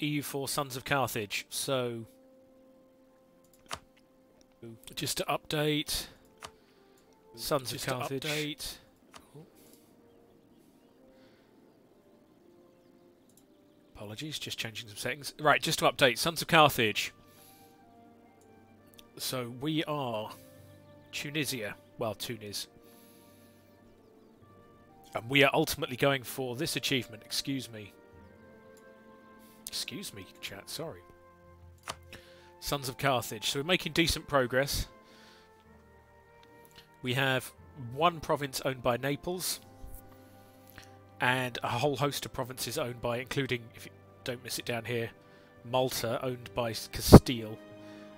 EU4 Sons of Carthage. So, just to update, Sons of Carthage. Apologies, just changing some settings. Right, just to update, Sons of Carthage. So we are Tunisia. Well, Tunis. And we are ultimately going for this achievement. Excuse me. Excuse me, chat, sorry. Sons of Carthage. So we're making decent progress. We have one province owned by Naples. And a whole host of provinces owned by, including, if you don't miss it down here, Malta, owned by Castile,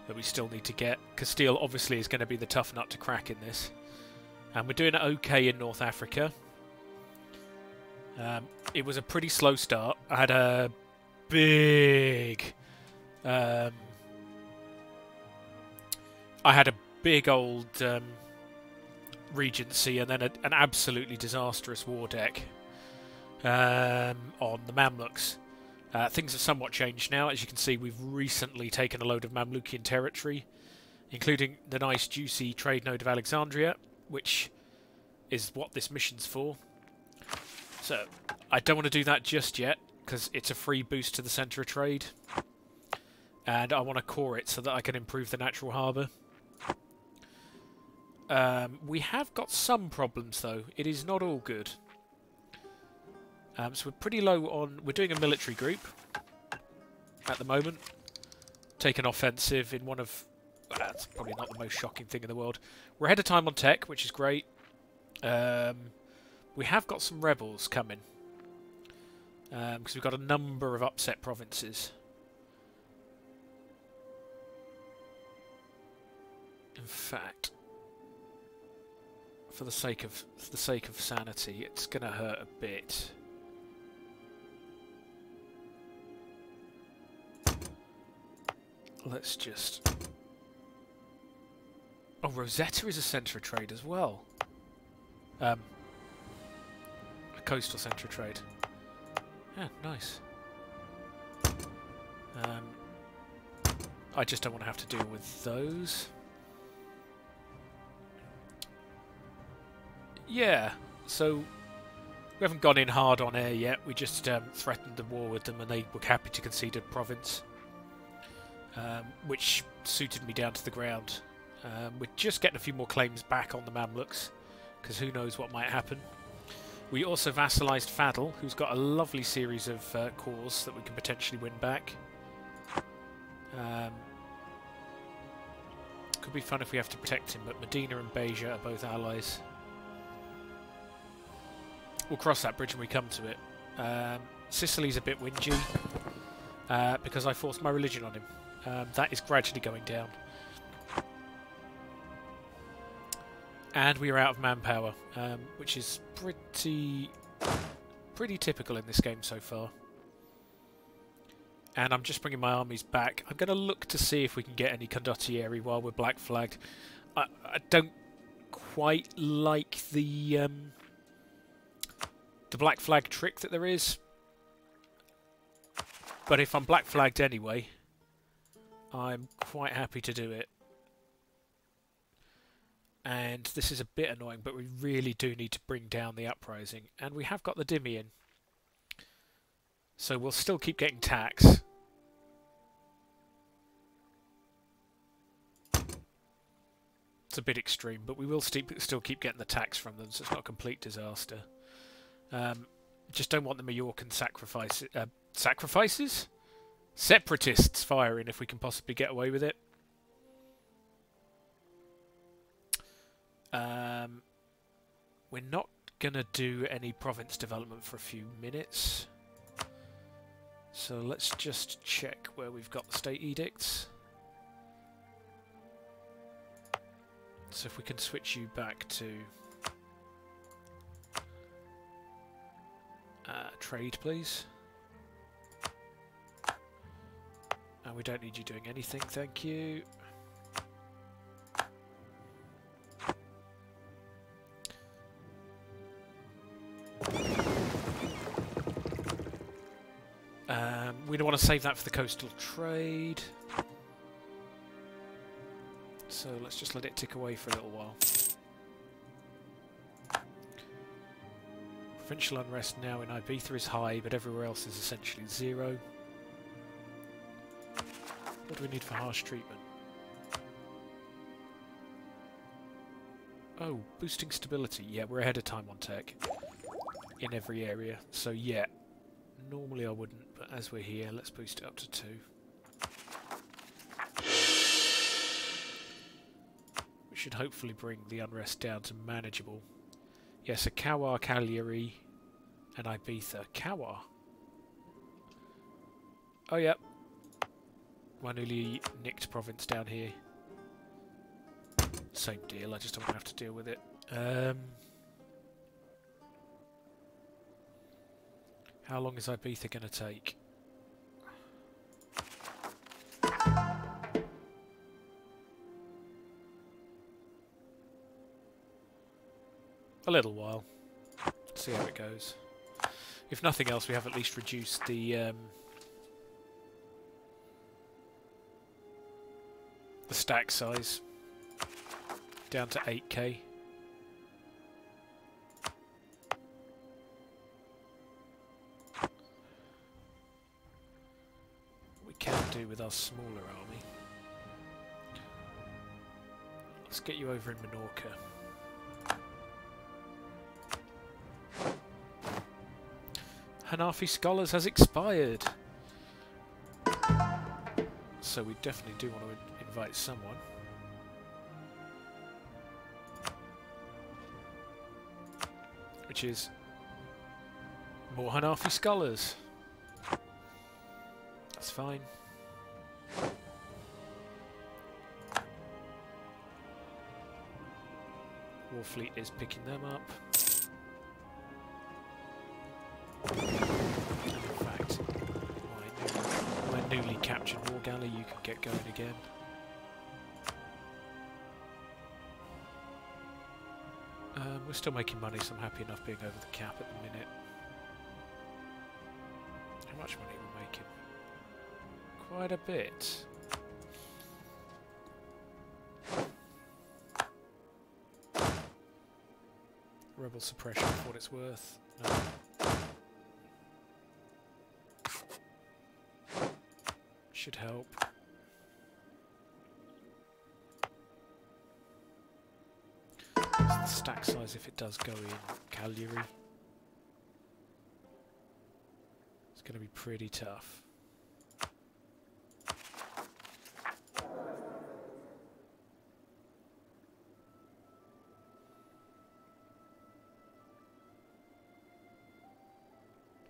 that we still need to get. Castile obviously is going to be the tough nut to crack in this. And we're doing it okay in North Africa. It was a pretty slow start. I had a big... I had a big old regency and then an absolutely disastrous war deck. On the Mamluks. Things have somewhat changed now. As you can see, we've recently taken a load of Mamlukian territory, including the nice juicy trade node of Alexandria, which is what this mission's for. So, I don't want to do that just yet, because it's a free boost to the centre of trade. And I want to core it so that I can improve the natural harbour. We have got some problems, though. It is not all good. So we're pretty low on... We're doing a military group at the moment. Take an offensive in one of... That's probably not the most shocking thing in the world. We're ahead of time on tech, which is great. We have got some rebels coming. Because we've got a number of upset provinces. In fact... For the sake of sanity, it's going to hurt a bit. Let's just... Oh, Rosetta is a centre of trade as well. A coastal centre of trade. Yeah, nice. I just don't want to have to deal with those. Yeah, so we haven't gone in hard on air yet. We just threatened the war with them and they were happy to concede a province. Which suited me down to the ground. We're just getting a few more claims back on the Mamluks, because who knows what might happen. We also vassalised Fadl, who's got a lovely series of cores that we can potentially win back. Could be fun if we have to protect him, but Medina and Beja are both allies. We'll cross that bridge when we come to it. Sicily's a bit whingy, because I forced my religion on him. That is gradually going down. And we are out of manpower, which is pretty typical in this game so far. And I'm just bringing my armies back. I'm going to look to see if we can get any condottieri while we're black flagged. I don't quite like the black flag trick that there is. But if I'm black flagged anyway, I'm quite happy to do it. And this is a bit annoying, but we really do need to bring down the uprising. And we have got the Dimian. So we'll still keep getting tax. It's a bit extreme, but we will still keep getting the tax from them, so it's not a complete disaster. Just don't want the Majorcan sacrifices? Separatists firing if we can possibly get away with it. We're not going to do any province development for a few minutes. So let's just check where we've got the state edicts. So if we can switch you back to trade, please. And we don't need you doing anything, thank you. We don't want to want to save that for the coastal trade. So let's just let it tick away for a little while. Provincial unrest now in Ibiza is high, but everywhere else is essentially 0. What do we need for harsh treatment? Oh, boosting stability. Yeah, we're ahead of time on tech in every area. So yeah, normally I wouldn't, but as we're here, let's boost it up to 2. We should hopefully bring the unrest down to manageable. Yes, a Kawar, Cagliari, and Ibiza. Kawar? Oh, yeah. My newly nicked province down here. Same deal, I just don't want to have to deal with it. How long is Ibiza going to take? A little while. See how it goes. If nothing else, we have at least reduced the stack size down to 8k. We can do with our smaller army. Let's get you over in Minorca. Hanafi Scholars has expired. So we definitely do want to invite someone. Which is more Hanafi Scholars. That's fine. Warfleet is picking them up. And in fact, my newly captured war galley, you can get going again. We're still making money, so I'm happy enough being over the cap at the minute. How much money are we making? Quite a bit. Rebel suppression for what it's worth. No. Should help. What's the stack size if it does go in Cagliari? It's going to be pretty tough.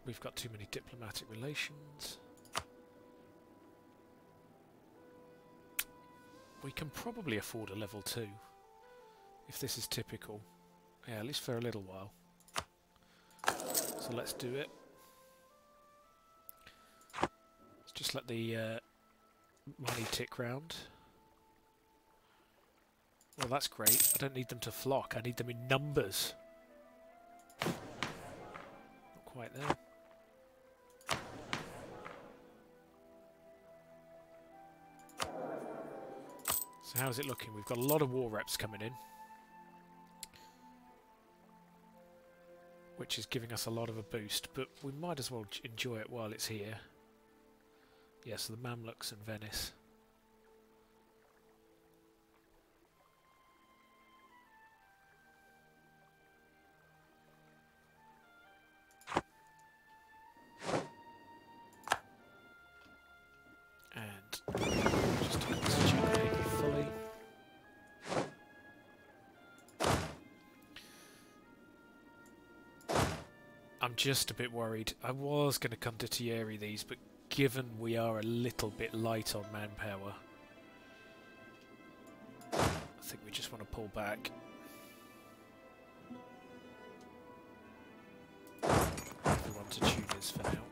We've got too many diplomatic relations. We can probably afford a level 2, if this is typical. Yeah, at least for a little while. So let's do it. Let's just let the money tick round. Well, that's great. I don't need them to flock, I need them in numbers. Not quite there. So how's it looking? We've got a lot of war reps coming in, which is giving us a lot of a boost, but we might as well enjoy it while it's here. Yeah, so the Mamluks and Venice. And just to constitute the navy fully. I'm just a bit worried. I was going to condottieri these, but given we are a little bit light on manpower, I think we just want to pull back. Everyone to tuners for now.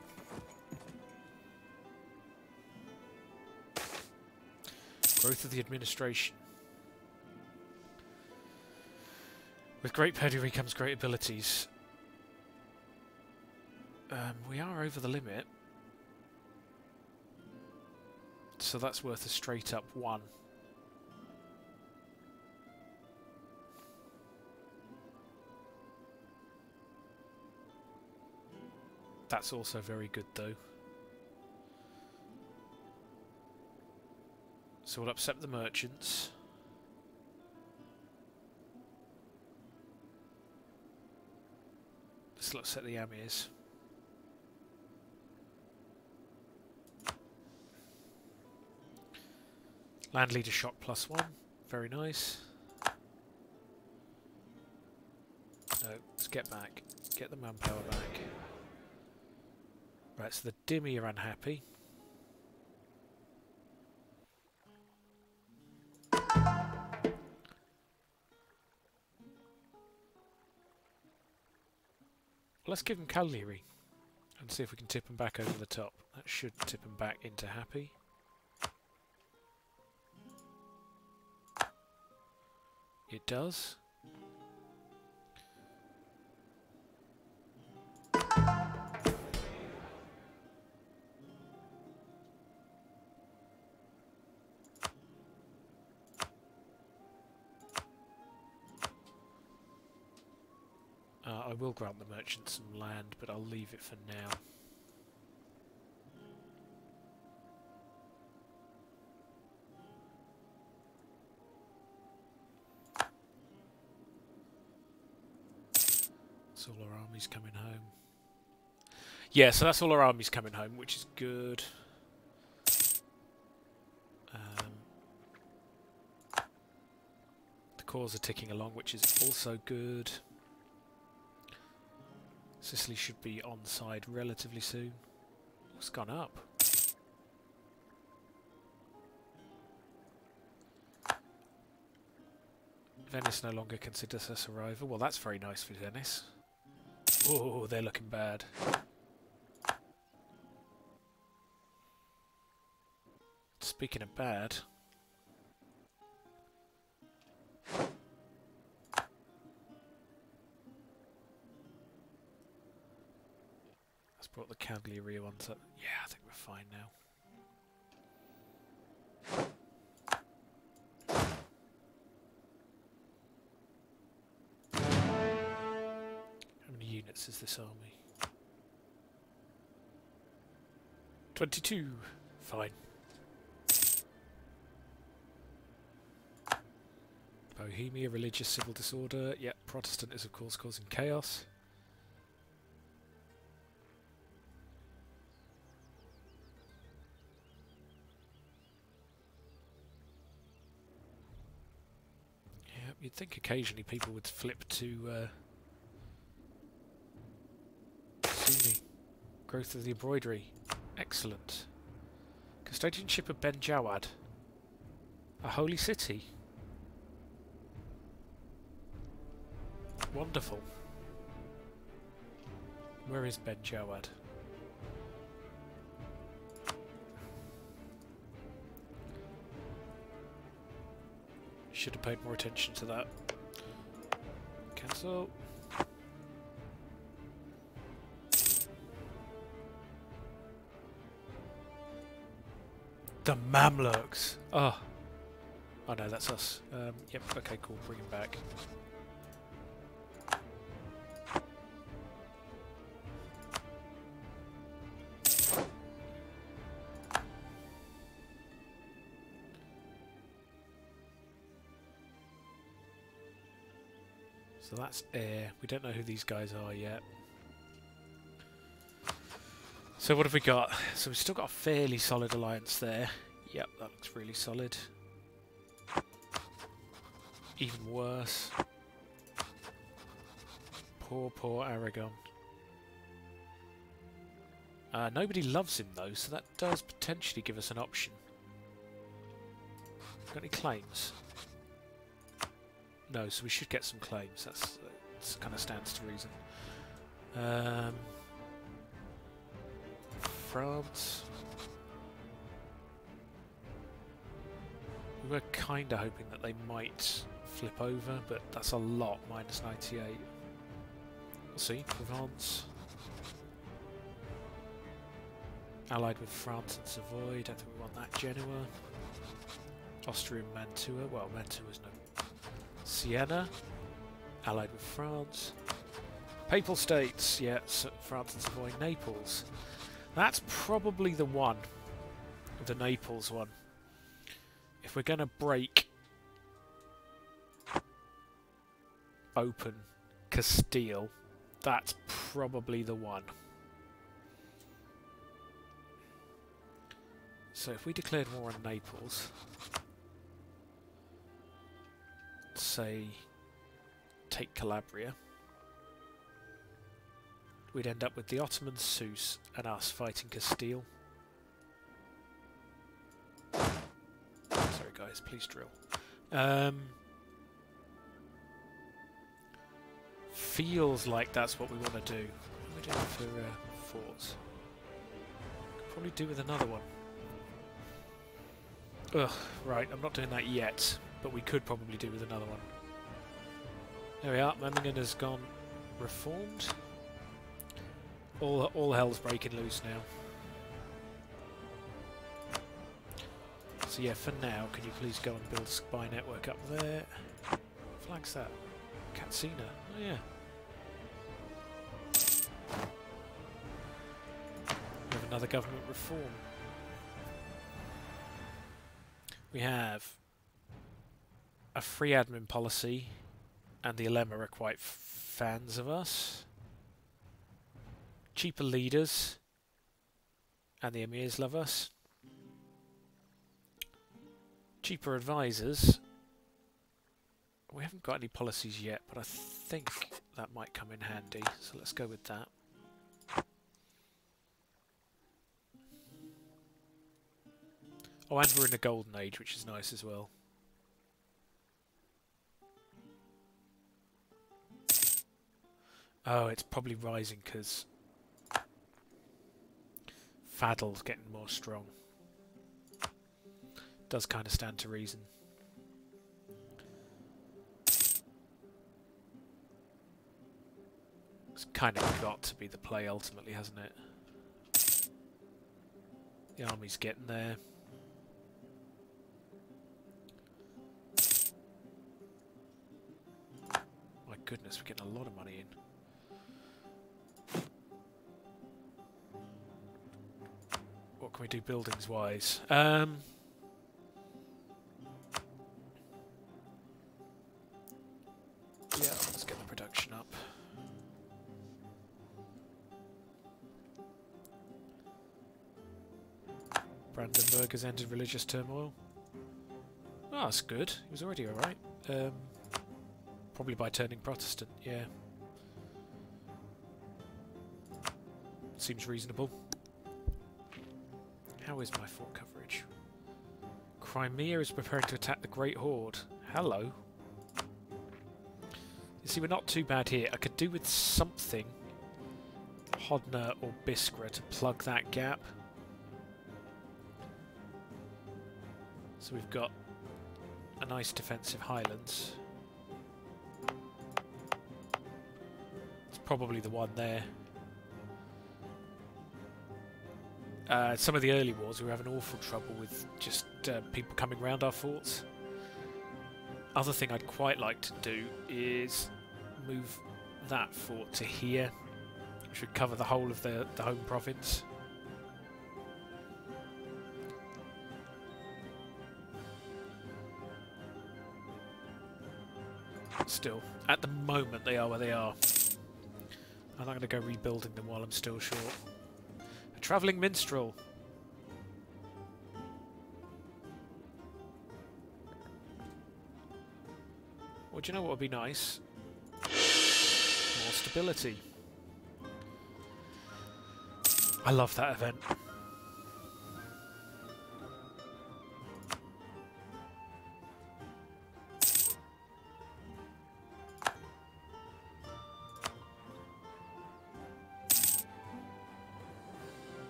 Growth of the administration. With great pedigree comes great abilities. We are over the limit. So that's worth a straight up 1. That's also very good though. So we'll upset the merchants. Let's upset the amirs. Land leader shock +1. Very nice. No, let's get back. Get the manpower back. Right, so the Dhimmi are unhappy. Let's give them cavalry and see if we can tip them back over the top. That should tip them back into happy. It does. I will grant the merchant some land, but I'll leave it for now. That's all our armies coming home. Yeah, so that's all our armies coming home, which is good. The cores are ticking along, which is also good. Sicily should be on side relatively soon. It's gone up. Venice no longer considers us a rival. Well, that's very nice for Venice. Oh, they're looking bad. Speaking of bad... brought the cavalry ones up. Yeah, I think we're fine now. How many units is this army? 22. Fine. Bohemia, religious civil disorder. Yep, Protestant is of course causing chaos. You'd think occasionally people would flip to Sunni. Growth of the embroidery. Excellent. Custodianship of Ben Jawad. A holy city. Wonderful. Where is Ben Jawad? Should have paid more attention to that. Cancel. The Mamluks. Oh. Oh no, that's us. Yep. Okay, cool. Bring him back. So that's air. We don't know who these guys are yet. So what have we got? So we've still got a fairly solid alliance there. Yep, that looks really solid. Even worse. Poor, poor Aragon. Nobody loves him though, so that does potentially give us an option. Got any claims? No, so we should get some claims. That's kind of stands to reason. France. We were kind of hoping that they might flip over, but that's a lot. Minus 98. We'll see. Provence. Allied with France and Savoy. Don't think we want that. Genoa. Austrian Mantua. Well, Mantua's no. Siena. Allied with France. Papal States. Yeah, so France and Savoy. Naples. That's probably the one. The Naples one. If we're going to break open Castile, that's probably the one. So if we declared war on Naples, say take Calabria, we'd end up with the Ottomans, Sus, and us fighting Castile. Sorry guys, please drill. Feels like that's what we want to do. What are we doing for forts? Could probably do with another one. Ugh, right, I'm not doing that yet, but we could probably do with another one. There we are, Memmingen has gone reformed. All hell's breaking loose now. So yeah, for now, can you please go and build a spy network up there? Flag's that? Katsina. Oh yeah. We have another government reform. We have a free admin policy, and the Elema are quite fans of us. Cheaper leaders, and the emirs love us. Cheaper advisors. We haven't got any policies yet, but I think that might come in handy, so let's go with that. Oh, and we're in the golden age, which is nice as well. Oh, it's probably rising because Fadl's getting more strong. Does kind of stand to reason. It's kind of got to be the play ultimately, hasn't it? The army's getting there. My goodness, we're getting a lot of money in. What can we do buildings wise? Yeah, let's get the production up. Brandenburg has ended religious turmoil. Oh, that's good. He was already alright. Probably by turning Protestant, yeah. Seems reasonable. How is my fort coverage? Crimea is preparing to attack the Great Horde. Hello. You see, we're not too bad here. I could do with something, Hodna or Biskra, to plug that gap. So we've got a nice defensive highlands. It's probably the one there. Some of the early wars we were having awful trouble with just people coming round our forts. Other thing I'd quite like to do is move that fort to here, which would cover the whole of the home province. Still, at the moment they are where they are. I'm not going to go rebuilding them while I'm still short. A travelling minstrel. Well, do you know what would be nice? More stability. I love that event.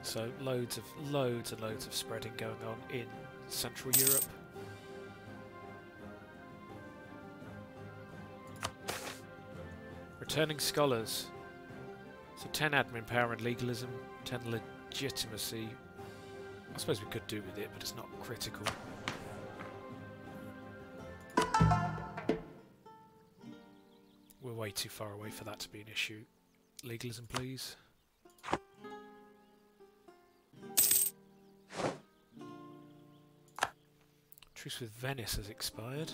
So loads and loads of spreading going on in Central Europe. Returning scholars. So 10 admin power and legalism, 10 legitimacy. I suppose we could do with it, but it's not critical. We're way too far away for that to be an issue. Legalism, please. Truce with Venice has expired.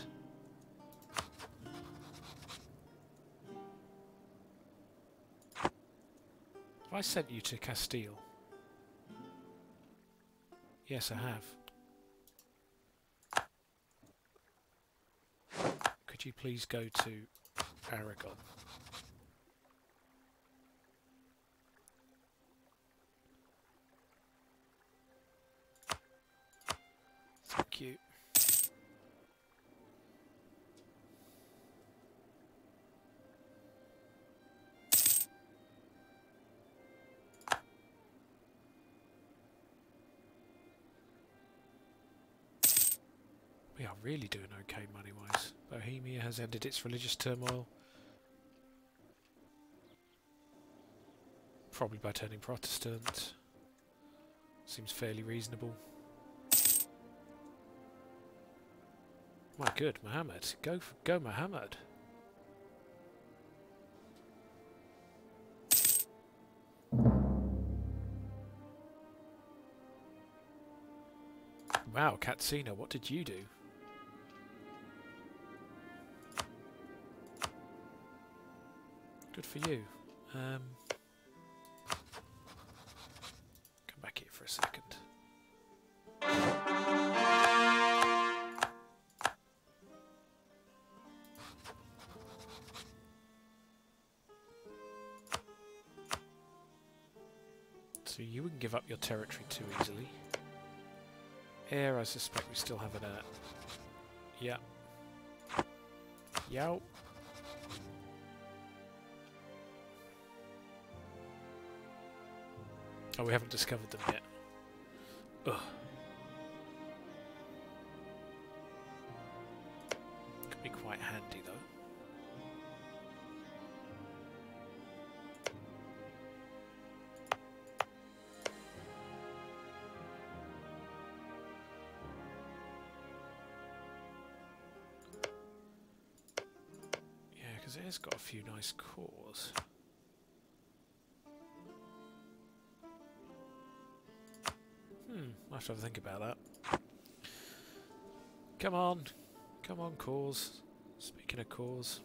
Have I sent you to Castile? Yes, I have. Could you please go to Aragon? Thank you. We are really doing okay money-wise. Bohemia has ended its religious turmoil. Probably by turning Protestant. Seems fairly reasonable. My good, Mohammed. Go Mohammed. Wow, Katsina, what did you do? Good for you. Come back here for a second. So you wouldn't give up your territory too easily. Air, I suspect we still have an yeah. Yow. Oh, we haven't discovered them yet. Ugh. Could be quite handy, though. Yeah, because it has got a few nice cores. I'll have to have a think about that. Come on, cores. Speaking of cores.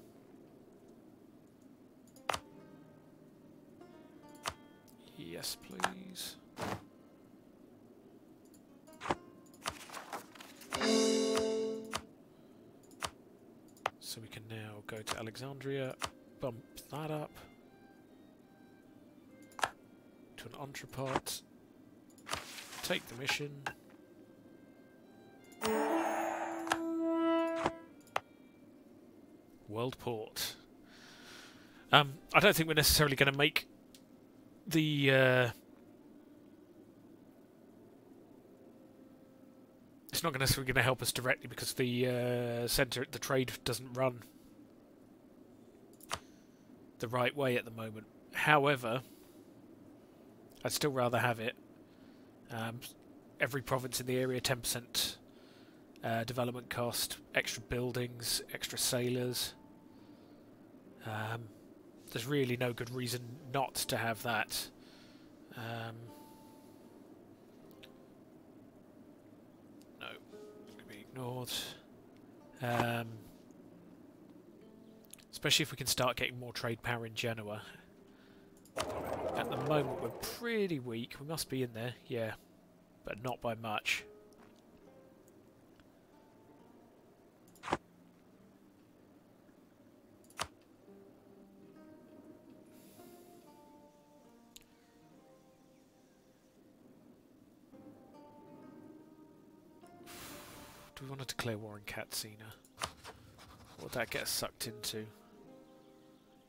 Yes, please. So we can now go to Alexandria, bump that up to an entrepot. Take the mission. World port. I don't think we're necessarily going to make the it's not necessarily going to help us directly because the centre, the trade doesn't run the right way at the moment. However, I'd still rather have it. Every province in the area, 10% development cost, extra buildings, extra sailors. There's really no good reason not to have that. No, it's going to be ignored. Especially if we can start getting more trade power in Genoa. At the moment we're pretty weak. We must be in there, yeah, but not by much. Do we want to declare war on Katsina? What would that get us sucked into?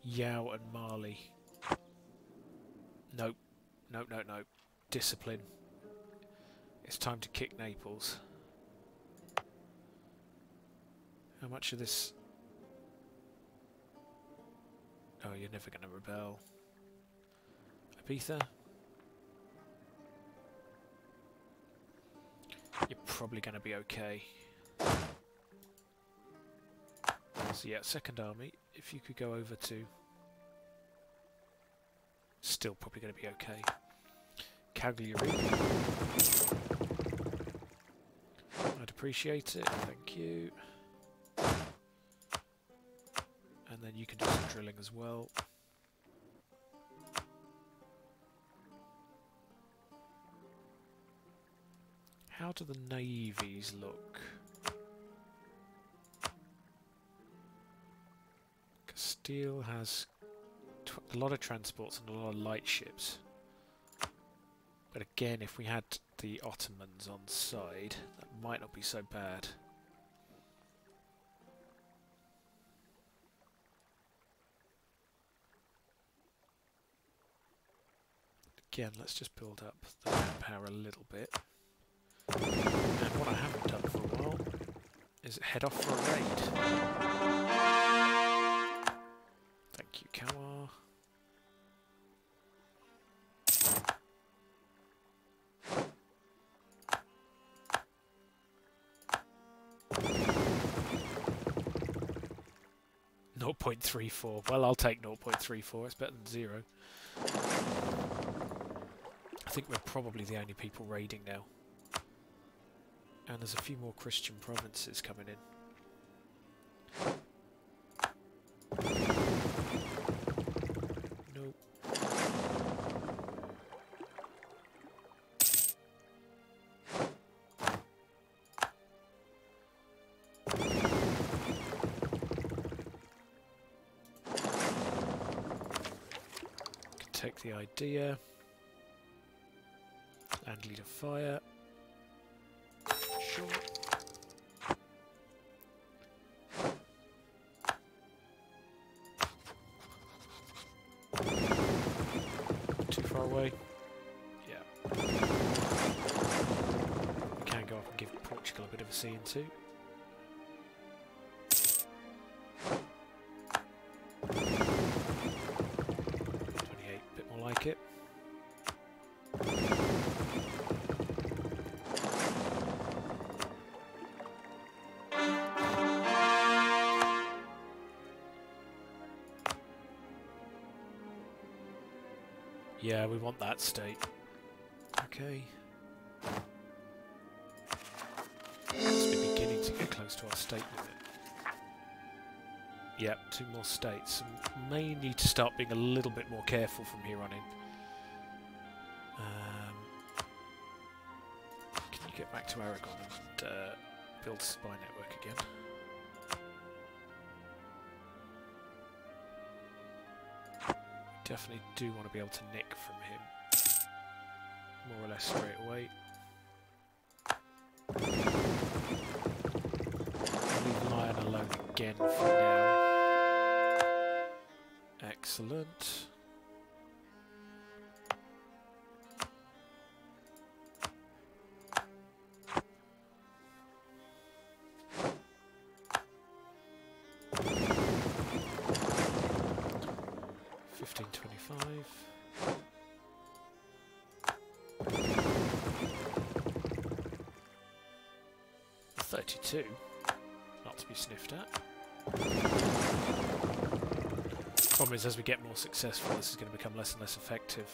Yao and Mali. Nope. Nope, nope, nope. Discipline. It's time to kick Naples. How much of this... Oh, you're never going to rebel. Ibiza? probably going to be okay. So yeah, second army, if you could go over to... Still probably going to be okay. Cagliari. I'd appreciate it, thank you. And then you can do some drilling as well. How do the navies look? Castile has a lot of transports and a lot of light ships. But again, if we had the Ottomans on side, that might not be so bad. Again, let's just build up the manpower a little bit. And what I haven't done for a while is head off for a raid. Thank you, Kawar. .34. Well, I'll take 0.34. It's better than 0. I think we're probably the only people raiding now. And there's a few more Christian provinces coming in. Nope. Can take the idea. Land leader fire. Sure. Too far away? Yeah. We can go up and give Portugal a bit of a C into. A bit more like it. Yeah, we want that state. Okay. Must be beginning to get close to our state limit. Yep, 2 more states. May need to start being a little bit more careful from here on in. Can you get back to Aragon and build a spy network again? Definitely do want to be able to nick from him, more or less straight away. I'll leave Lion alone again for now. Excellent. Not to be sniffed at. Problem is, as we get more successful, this is going to become less and less effective.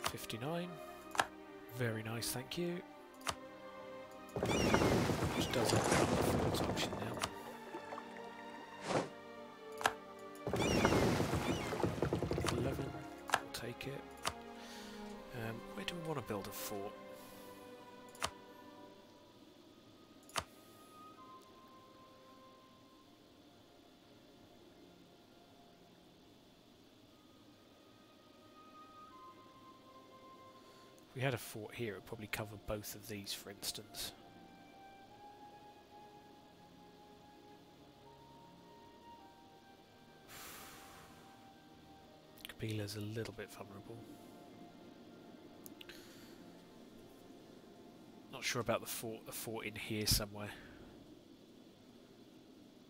59. Very nice, thank you. Which does open up the forwards option now. We'll take it. Where do we want to build a fort? If we had a fort here, it would probably cover both of these, for instance. Kabila's a little bit vulnerable. Not sure about the fort in here somewhere.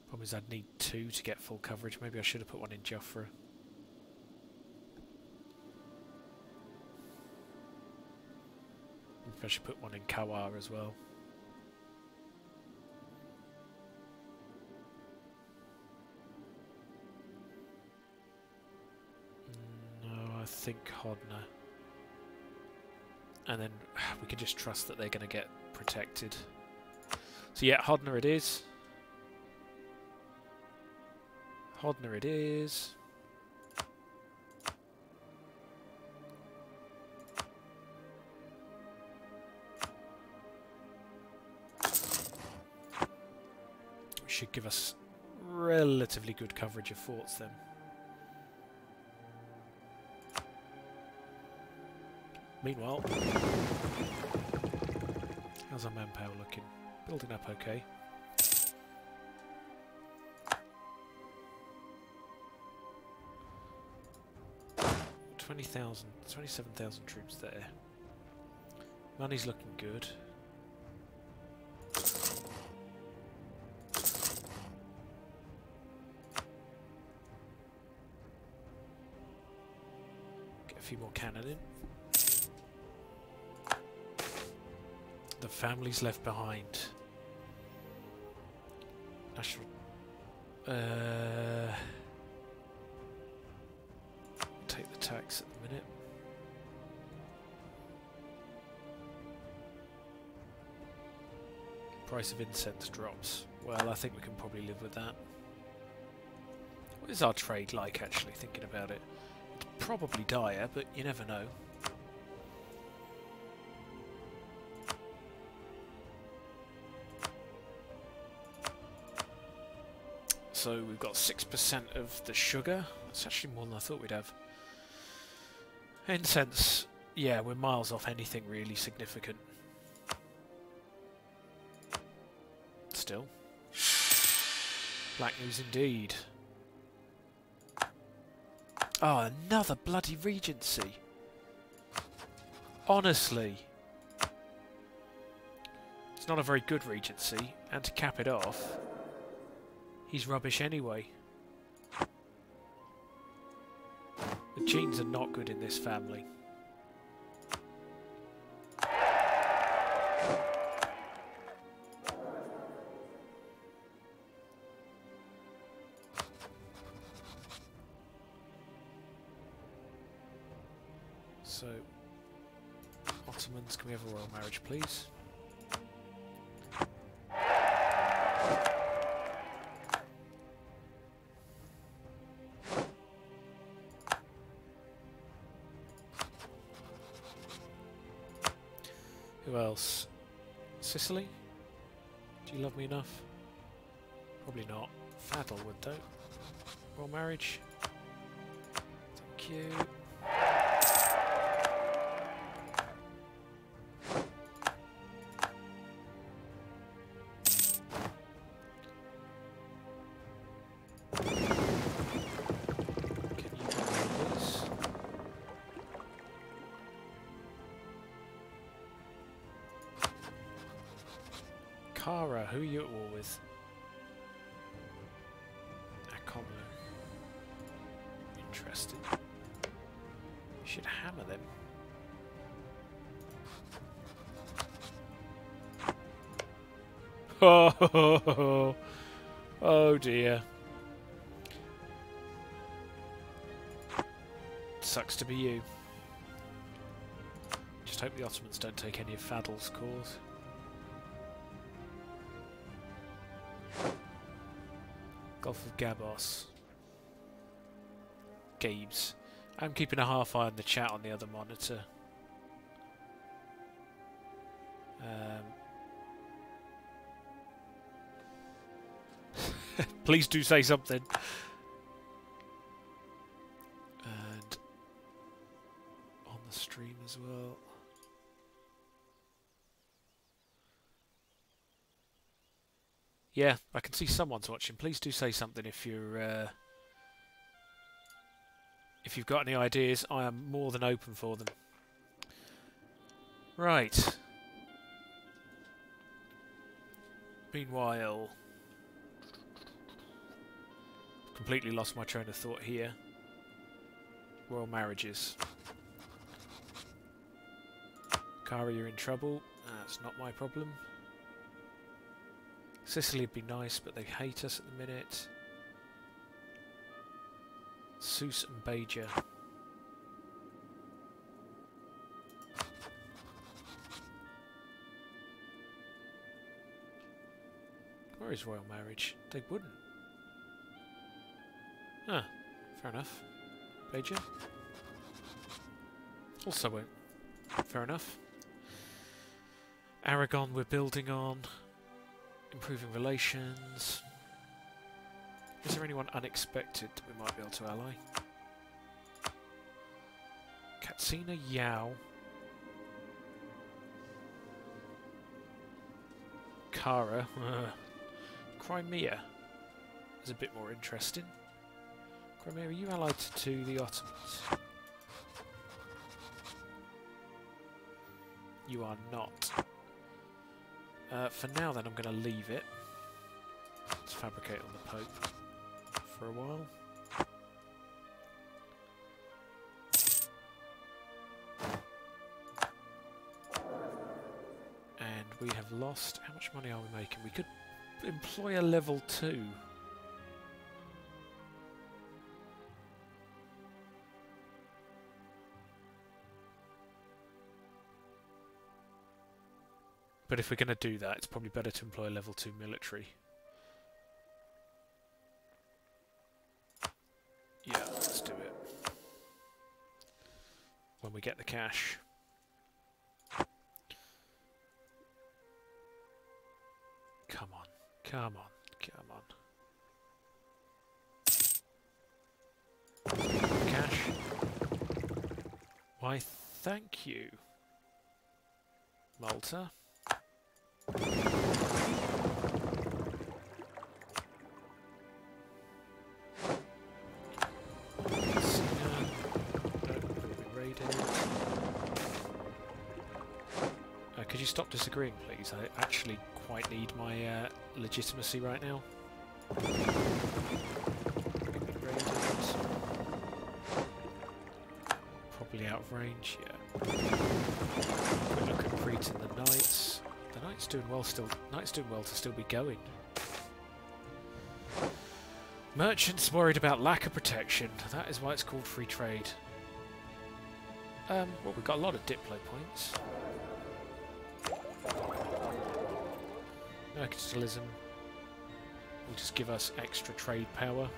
Problem is I'd need 2 to get full coverage. Maybe I should have put one in Jafra. I should put one in Kawar as well. No, I think Hodna. And then we can just trust that they're going to get protected. So yeah, Hodna it is. Hodna it is. Which should give us relatively good coverage of forts then. Meanwhile, how's our manpower looking? Building up okay. 20,000, 27,000 troops there. Money's looking good. Get a few more cannon in. The families left behind. National. Take the tax at the minute. Price of incense drops. Well, I think we can probably live with that. What is our trade like, actually, thinking about it? It's probably dire, but you never know. So we've got 6% of the sugar. That's actually more than I thought we'd have. Incense, yeah, we're miles off anything really significant. Still. Black news indeed. Oh, another bloody regency. Honestly. It's not a very good regency, and to cap it off, he's rubbish anyway. The genes are not good in this family. So, Ottomans, can we have a royal marriage, please? Who else? Sicily? Do you love me enough? Probably not. Fadl would though. Royal marriage. Thank you. Kara, who are you at war with? Akomlu. Interesting. You should hammer them. Oh, oh dear. Sucks to be you. Just hope the Ottomans don't take any of Fadl's cause. Gulf of Gabos. Gabes. I'm keeping a half eye on the chat on the other monitor. Please do say something. And on the stream as well. Yeah, I can see someone's watching. Please do say something if you're if you've got any ideas. I am more than open for them. Right. Meanwhile, completely lost my train of thought here. Royal marriages. Cara, you're in trouble. That's not my problem. Sicily would be nice, but they hate us at the minute. Seuss and Beja. Where is royal marriage? They wouldn't. Ah, fair enough. Beja? Also won't. Fair enough. Aragon we're building on. Improving relations. Is there anyone unexpected that we might be able to ally? Katsina Yao. Kara. Crimea is a bit more interesting. Crimea, are you allied to the Ottomans? You are not. For now then, I'm going to leave it. Let's fabricate on the Pope for a while. And we have lost... How much money are we making? We could employ a level 2. But if we're going to do that, it's probably better to employ a level 2 military. Yeah, let's do it. When we get the cash. Come on, come on, come on. Cash. Why, thank you, Malta. Could you stop disagreeing, please? I actually quite need my legitimacy right now. Probably out of range, yeah. Quick look at Crete and the Knights. The Knights doing well still. Knights doing well to still be going. Merchants worried about lack of protection. That is why it's called free trade. Well, we've got a lot of Diplo points. Mercantilism will just give us extra trade power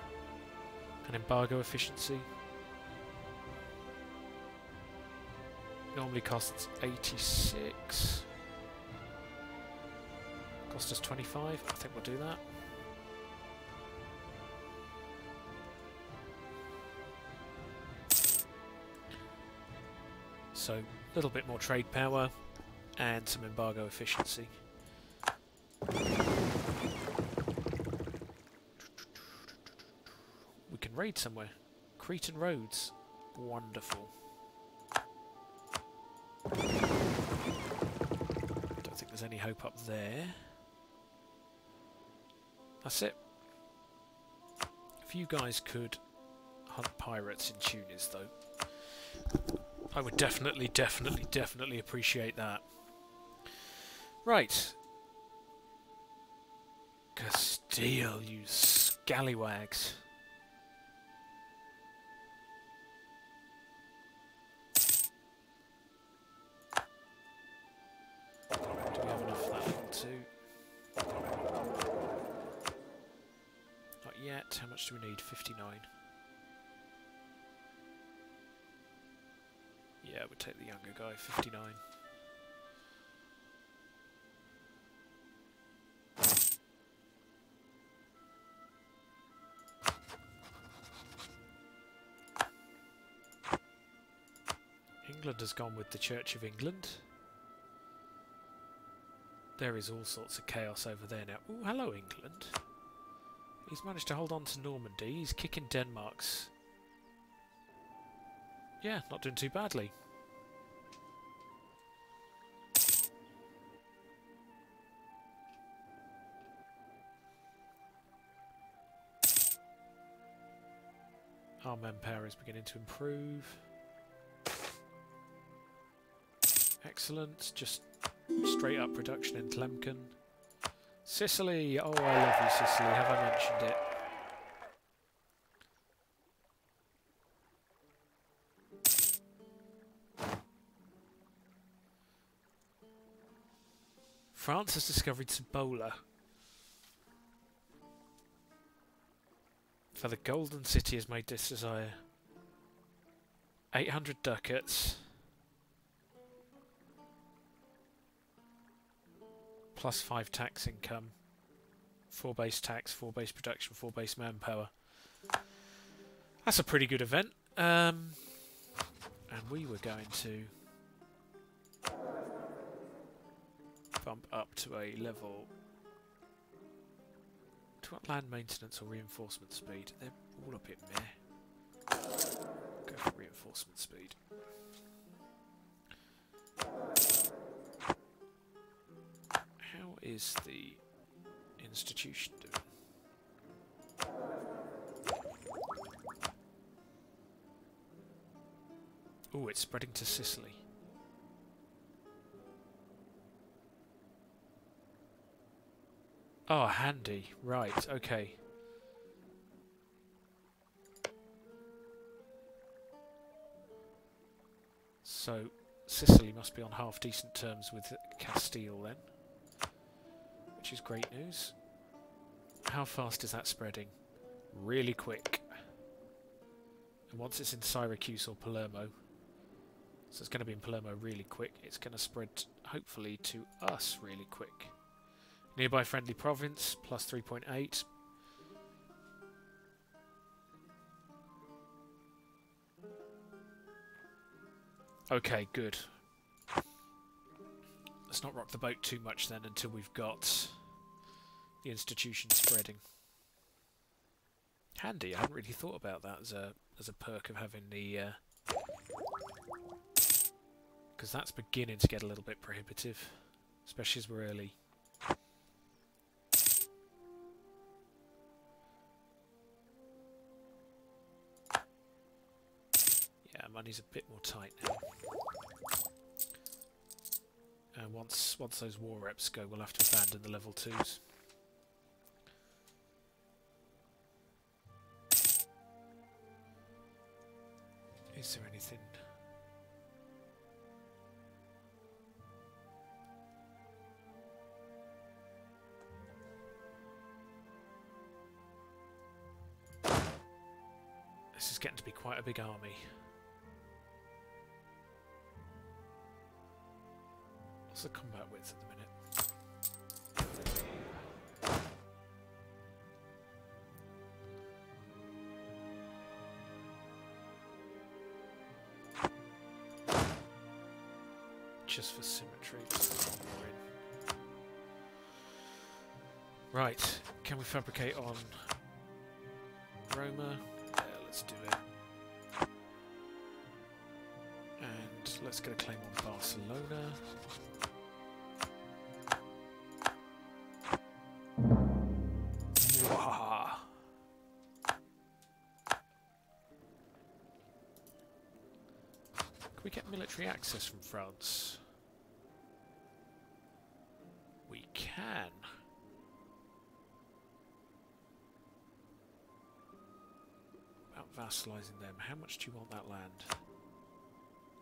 and embargo efficiency. Normally costs 86. Cost us 25. I think we'll do that. So, a little bit more trade power and some embargo efficiency. We can raid somewhere. Cretan roads. Wonderful. Don't think there's any hope up there. That's it. If you guys could hunt pirates in Tunis, though, I would definitely appreciate that. Right. Castile, you scallywags. Do we have enough of that level 2? Not yet. How much do we need? 59. Yeah, we'll take the younger guy, 59. England has gone with the Church of England. There is all sorts of chaos over there now. Oh, hello England. He's managed to hold on to Normandy. He's kicking Denmark's. Yeah, not doing too badly. Our manpower is beginning to improve. Excellent. Just straight up production in Tlemcen. Sicily! Oh, I love you, Sicily. Have I mentioned it? France has discovered Cibola. For the Golden City has made this desire. 800 ducats. Plus 5 tax income. 4 base tax, 4 base production, 4 base manpower. That's a pretty good event. And we were going to bump up to a level. To what land maintenance or reinforcement speed? They're all a bit meh. Go for reinforcement speed. How is the institution doing? Oh, it's spreading to Sicily. Oh, handy. Right, okay. So, Sicily must be on half-decent terms with Castile then. Which is great news. How fast is that spreading? Really quick. And once it's in Syracuse or Palermo, so it's going to be in Palermo really quick, it's going to spread, hopefully, to us really quick. Nearby friendly province, plus 3.8. Okay, good. Let's not rock the boat too much then until we've got the institution spreading. Handy, I hadn't really thought about that as a perk of having the... because that's beginning to get a little bit prohibitive, especially as we're early. Money's a bit more tight now. And once those war reps go, we'll have to abandon the level 2s. Is there anything? This is getting to be quite a big army. What's the combat width at the minute? Just for symmetry. Right, can we fabricate on Roma? Yeah, let's do it. And let's get a claim on Barcelona. We get military access from France. We can. About vassalising them. How much do you want that land?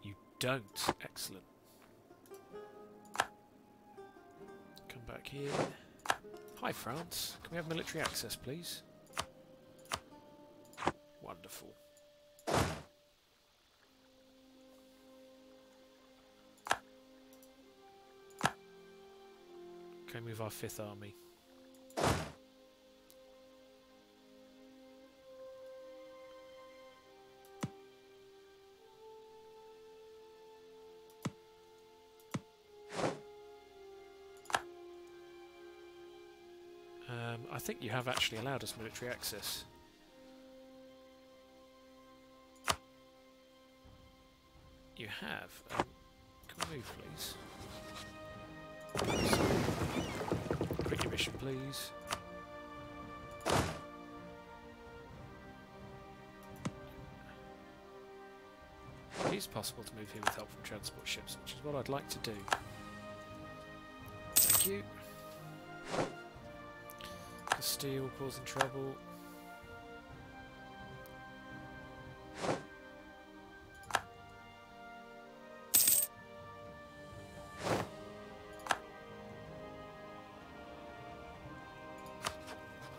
You don't. Excellent. Come back here. Hi, France. Can we have military access, please? Wonderful. Okay, move our 5th army. I think you have actually allowed us military access. You have. Can we move, please? Quit your mission, please. is possible to move here with help from transport ships, which is what I'd like to do. Thank you. Castile causing trouble.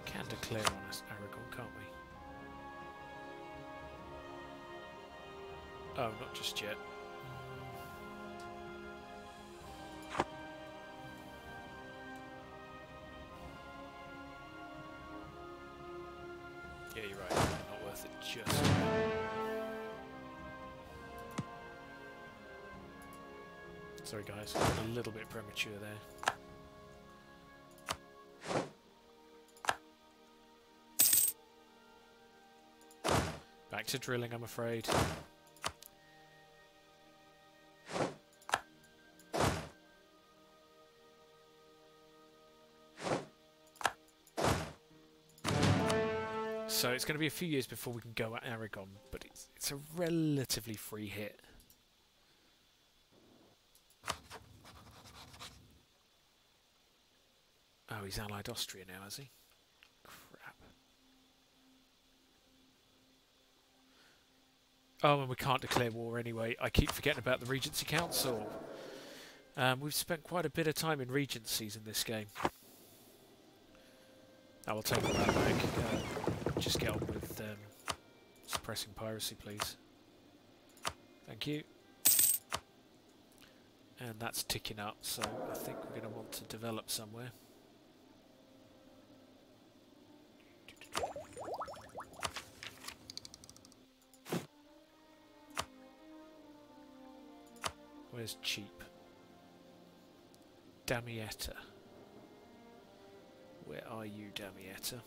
Can declare on us Aragon, can't we? Oh, not just yet. Yeah, you're right. Not worth it just yet. Sorry guys, got a little bit premature there. Back to drilling, I'm afraid. So it's going to be a few years before we can go at Aragon, but it's a relatively free hit. Oh, he's allied Austria now, has he? Crap. Oh, and we can't declare war anyway. I keep forgetting about the Regency Council. We've spent quite a bit of time in regencies in this game. I will take all that back. Just get on with suppressing piracy, please. Thank you. And that's ticking up, so I think we're going to want to develop somewhere. Where's cheap? Damietta. Where are you, Damietta?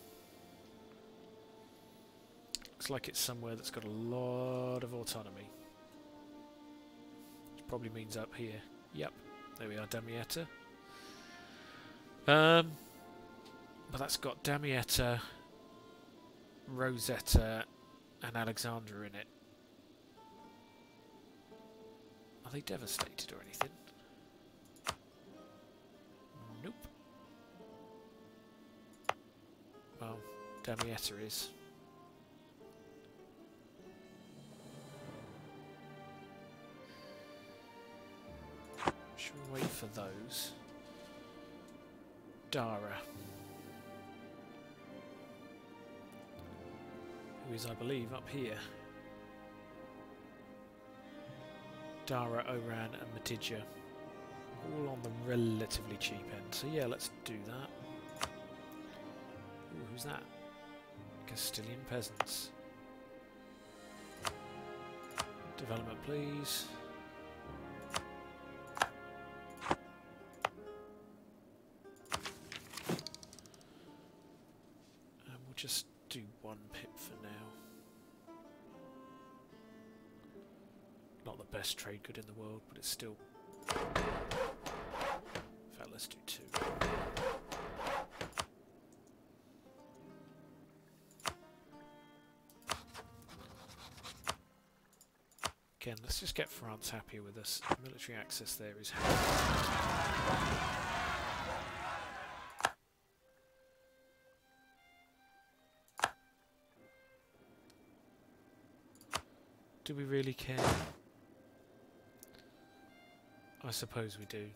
Looks like it's somewhere that's got a lot of autonomy. Which probably means up here. Yep, there we are, Damietta. But that's got Damietta, Rosetta, and Alexandra in it. Are they devastated or anything? Nope. Well, Damietta is. Should we wait for those? Dara. Who is, I believe, up here. Dara, Oran and Matidja. All on the relatively cheap end. So yeah, let's do that. Ooh, who's that? Castilian peasants. Development, please. And we'll just do one pip for now. Not the best trade good in the world, but it's still... In fact, let's do two. Again, let's just get France happier with us. Military access there is happy. Do we really care? I suppose we do.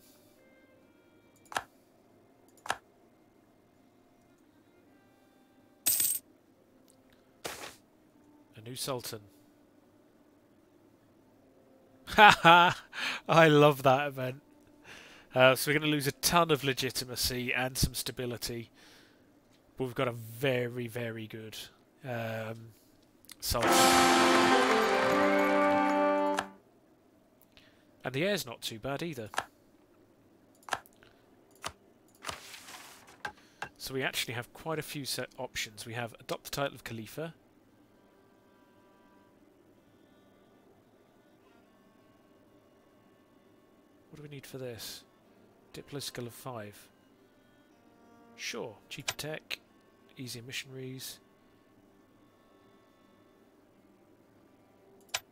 A new sultan. Haha! I love that event. So we're going to lose a ton of legitimacy and some stability. But we've got a very, very good sultan. And the air's not too bad either. So we actually have quite a few set options. We have adopt the title of Khalifa. What do we need for this? Diplo skill of 5. Sure, cheaper tech, easier missionaries,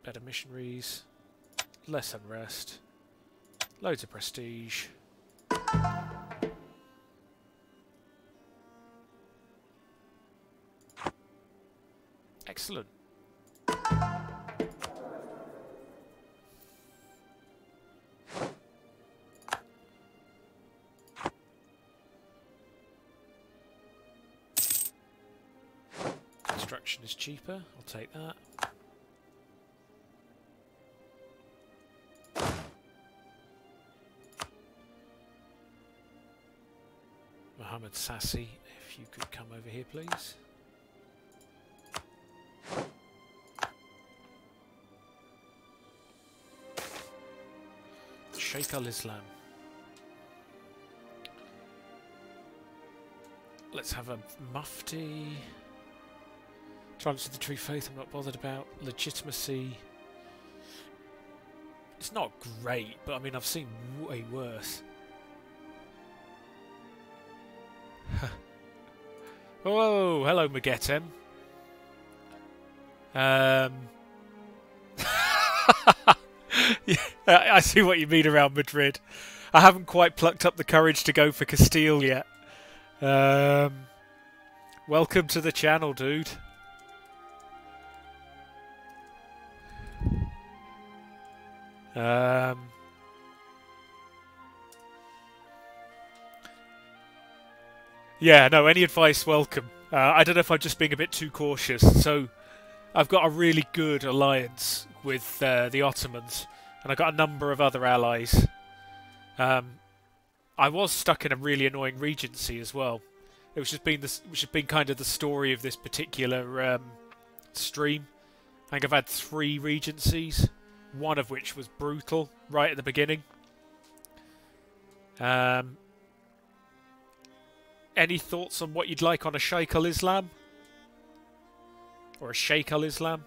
better missionaries. less unrest, loads of prestige. Excellent. Construction is cheaper, I'll take that. Mohammed Sassi, if you could come over here please. Sheikh al-Islam. Let's have a mufti. Transfer the true faith I'm not bothered about. Legitimacy. It's not great, but I mean I've seen way worse. Oh, hello Magetem. Yeah, I see what you mean around Madrid. I haven't quite plucked up the courage to go for Castile yet. Welcome to the channel, dude. Yeah, no, any advice welcome. I don't know if I'm just being a bit too cautious. So, I've got a really good alliance with the Ottomans, and I've got a number of other allies. I was stuck in a really annoying regency as well. Which has been kind of the story of this particular stream. I think I've had 3 regencies, one of which was brutal right at the beginning. Any thoughts on what you'd like on a Sheikh al-Islam? Or a Sheikh al-Islam?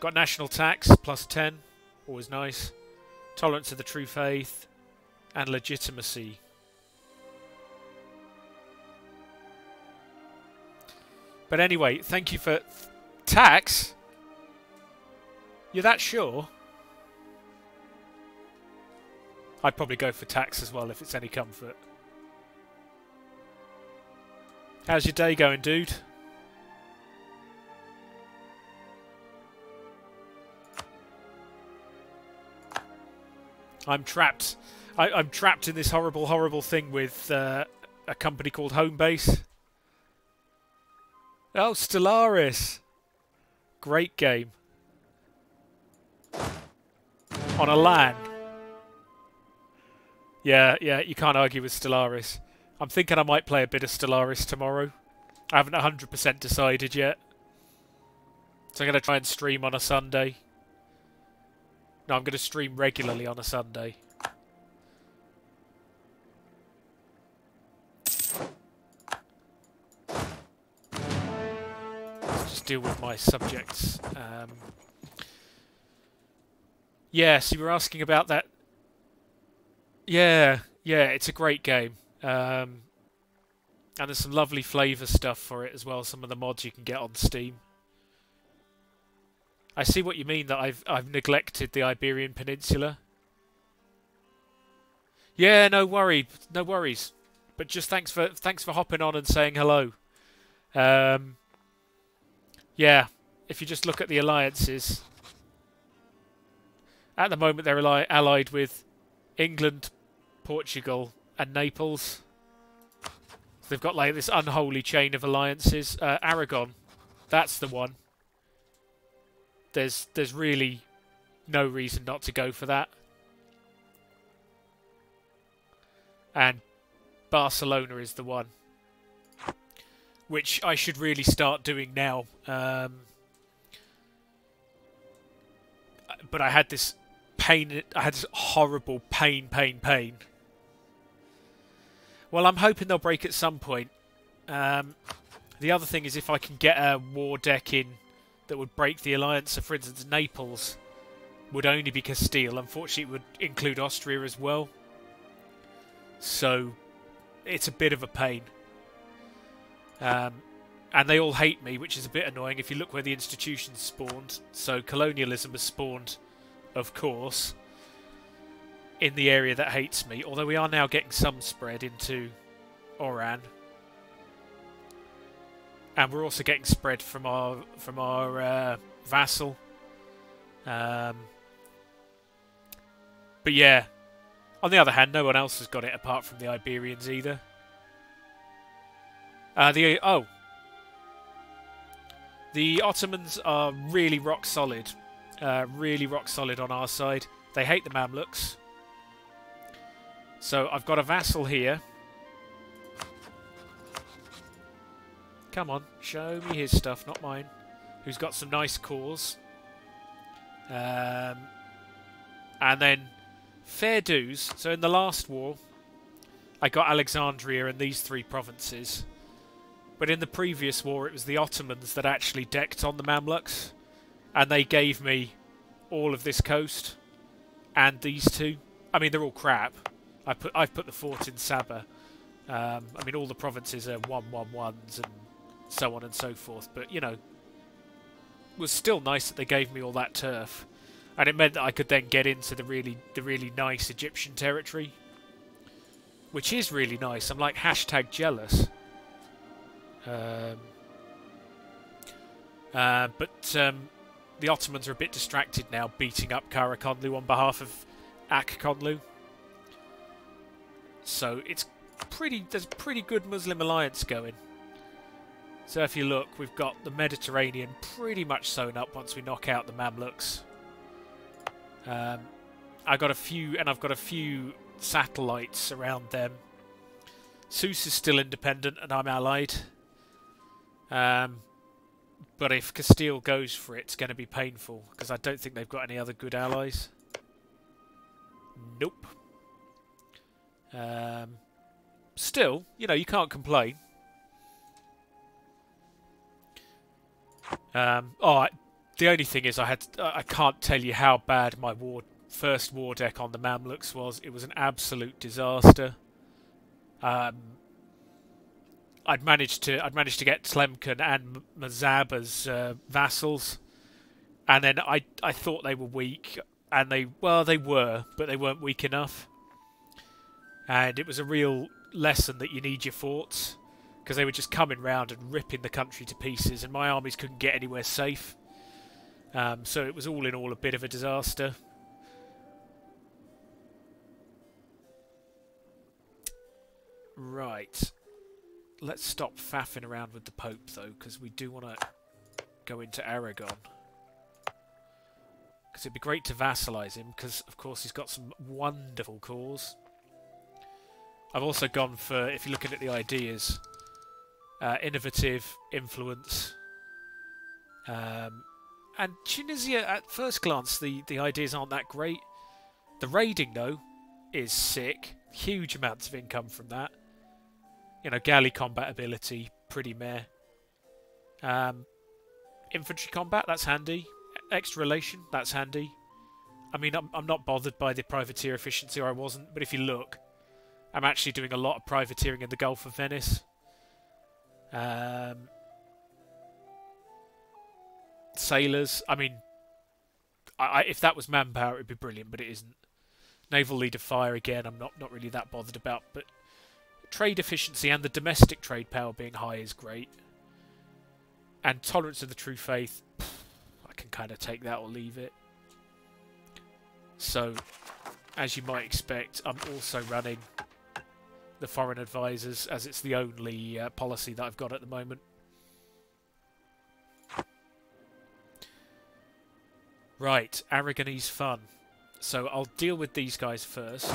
Got national tax, +10. Always nice. Tolerance of the true faith. And legitimacy. But anyway, thank you for... Tax? You're that sure? I'd probably go for tax as well if it's any comfort. How's your day going, dude? I'm trapped. I'm trapped in this horrible, horrible thing with a company called Homebase. Oh, Stellaris. Great game. On a LAN. Yeah, you can't argue with Stellaris. I'm thinking I might play a bit of Stellaris tomorrow. I haven't 100% decided yet. So I'm going to try and stream on a Sunday. No, I'm going to stream regularly on a Sunday. Let's just deal with my subjects. Yeah, so you were asking about that. Yeah, it's a great game. And there's some lovely flavour stuff for it as well. Some of the mods you can get on Steam. I see what you mean that I've neglected the Iberian Peninsula. Yeah, no worries. But just thanks for hopping on and saying hello. Yeah, if you just look at the alliances, at the moment they're allied with England, Portugal, and Naples. So they've got like this unholy chain of alliances. Aragon, that's the one. There's really no reason not to go for that. And Barcelona is the one, which I should really start doing now. But I had this pain. I had this horrible pain. Well, I'm hoping they'll break at some point. The other thing is if I can get a war deck in that would break the alliance. So, for instance, Naples would only be Castile. Unfortunately, it would include Austria as well. So, it's a bit of a pain. And they all hate me, which is a bit annoying if you look where the institutions spawned. So, colonialism has spawned of course, in the area that hates me. Although we are now getting some spread into Oran. And we're also getting spread from our vassal. But yeah, on the other hand, no one else has got it apart from the Iberians either. The Ottomans are really rock solid. Really rock solid on our side. They hate the Mamluks. So I've got a vassal here. Come on, show me his stuff, not mine. Who's got some nice cores. And then fair dues. So in the last war, I got Alexandria and these 3 provinces. But in the previous war, it was the Ottomans that actually decked on the Mamluks. And they gave me all of this coast. And these 2. I mean, they're all crap. I've put the fort in Sabah. I mean, all the provinces are 1-1-1s and so on and so forth. But, you know, it was still nice that they gave me all that turf. And it meant that I could then get into the really nice Egyptian territory. Which is really nice. I'm like #jealous. The Ottomans are a bit distracted now, beating up Karakonlu on behalf of Akkonlu. So there's a pretty good Muslim alliance going. So if you look, we've got the Mediterranean pretty much sewn up once we knock out the Mamluks. I've got a few satellites around them. Sousse is still independent and I'm allied. But if Castile goes for it, it's going to be painful, because I don't think they've got any other good allies. Nope. Still, you know, you can't complain. The only thing is I can't tell you how bad my first war deck on the Mamluks was. It was an absolute disaster. I'd managed to get Tlemcen and Mazab as vassals, and then I thought they were weak, and they were, but they weren't weak enough. And it was a real lesson that you need your forts, because they were just coming round and ripping the country to pieces, and my armies couldn't get anywhere safe. So it was all in all a bit of a disaster. Right. Let's stop faffing around with the Pope, though, because we do want to go into Aragon. Because it'd be great to vassalise him, because, of course, he's got some wonderful cores. I've also gone for, if you're looking at the ideas, innovative, influence. And Tunisia, at first glance, the ideas aren't that great. The raiding, though, is sick. Huge amounts of income from that. You know, galley combat ability, pretty meh. Infantry combat, that's handy. Extra relation, that's handy. I mean, I'm not bothered by the privateer efficiency, or I wasn't, but if you look, I'm actually doing a lot of privateering in the Gulf of Venice. Sailors, I mean, if that was manpower, it would be brilliant, but it isn't. Naval leader fire, again, I'm not really that bothered about, but trade efficiency and the domestic trade power being high is great. And tolerance of the true faith, I can kind of take that or leave it. So, as you might expect, I'm also running the foreign advisors, as it's the only policy that I've got at the moment. Right, Aragonese fun. So I'll deal with these guys first,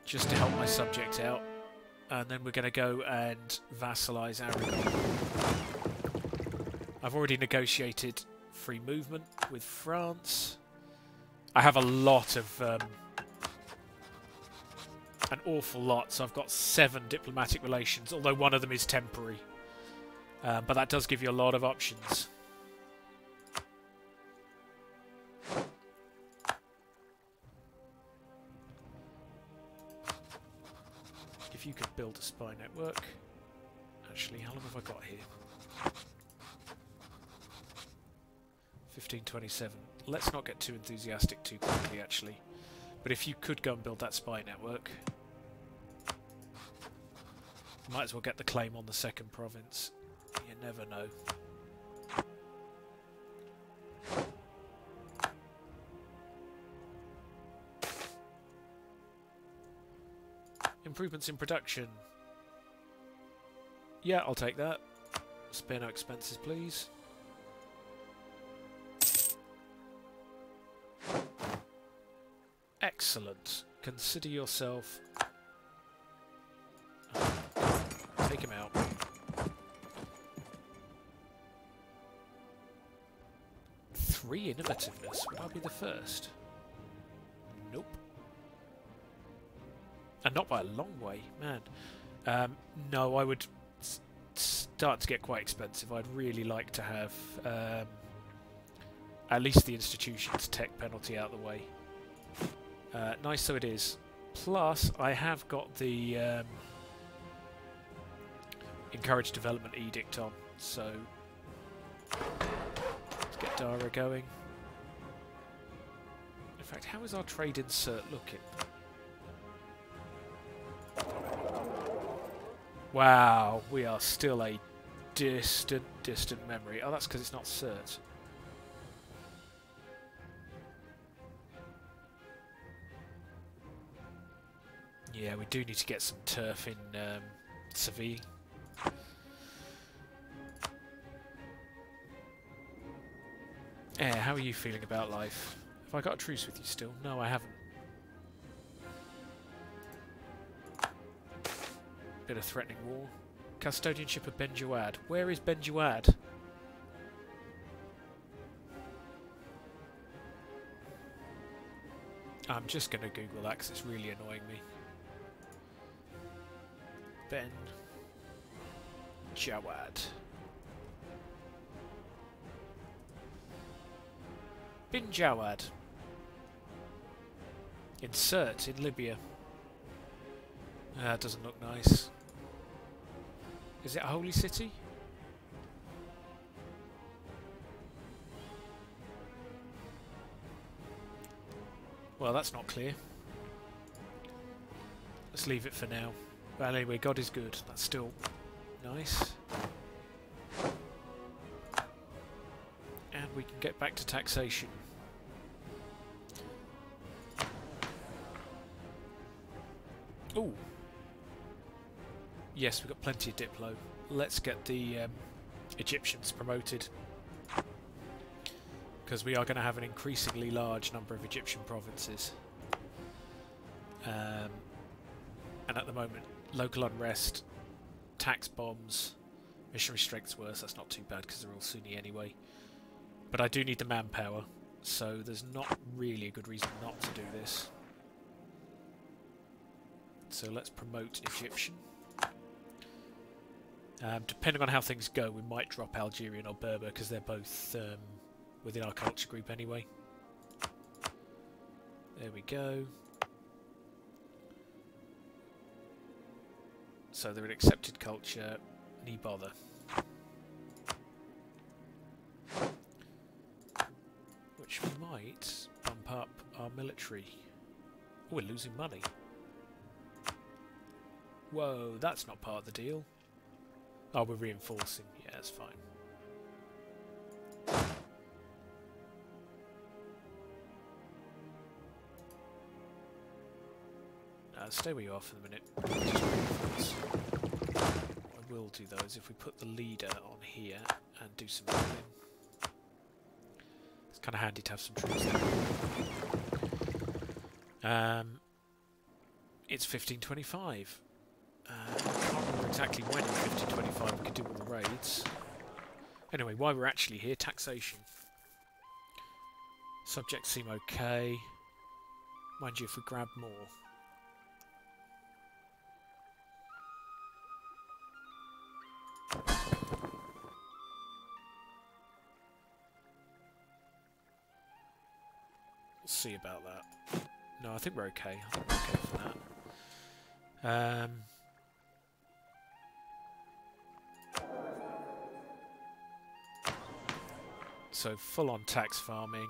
just to help my subject out, and then we're going to go and vassalise Aragon. I've already negotiated free movement with France. I have a lot of, an awful lot, so I've got 7 diplomatic relations, although one of them is temporary. But that does give you a lot of options. If you could build a spy network. Actually, how long have I got here? 1527. let's not get too enthusiastic too quickly, actually. But if you could go and build that spy network, might as well get the claim on the second province. You never know. Improvements in production. Yeah, I'll take that. Spare no expenses, please. Excellent. Consider yourself... take him out. Three innovativeness. Would I be the first? Nope. And not by a long way, man. No, I would start to get quite expensive. I'd really like to have at least the institution's tech penalty out of the way. Nice, so it is. Plus, I have got the encourage development edict on, so let's get Dara going. In fact, how is our trade insert looking? Wow, we are still a distant memory. Oh, that's because it's not cert. Yeah, we do need to get some turf in Seville. How are you feeling about life? Have I got a truce with you still? No, I haven't. Bit of threatening war. Custodianship of Benjouad. Where is Benjouad? I'm just going to Google that because it's really annoying me. Benjouad. Benjouad. Insert in Libya. That doesn't look nice. Is it a holy city? Well, that's not clear. Let's leave it for now. But anyway, God is good. That's still nice. And we can get back to taxation. Ooh. Yes, we've got plenty of Diplo. Let's get the Egyptians promoted. Because we are going to have an increasingly large number of Egyptian provinces. And at the moment, local unrest, tax bombs, missionary strength's worse. That's not too bad because they're all Sunni anyway. But I do need the manpower, so there's not really a good reason not to do this. So let's promote Egyptian. Depending on how things go, we might drop Algerian or Berber because they're both within our culture group anyway. There we go. So they're an accepted culture, need bother. Which might bump up our military. Oh, we're losing money. Whoa, that's not part of the deal. Oh, we're reinforcing. Yeah, that's fine. Stay where you are for the minute. Just reinforce. What I will do though is if we put the leader on here and do some building. It's kind of handy to have some troops there. It's 1525. I can't remember exactly when in 1525 we could do all the raids. Anyway, while we're actually here, taxation. Subjects seem okay. Mind you, if we grab more. We'll see about that. No, I think we're okay. I think we're okay for that. So full on tax farming.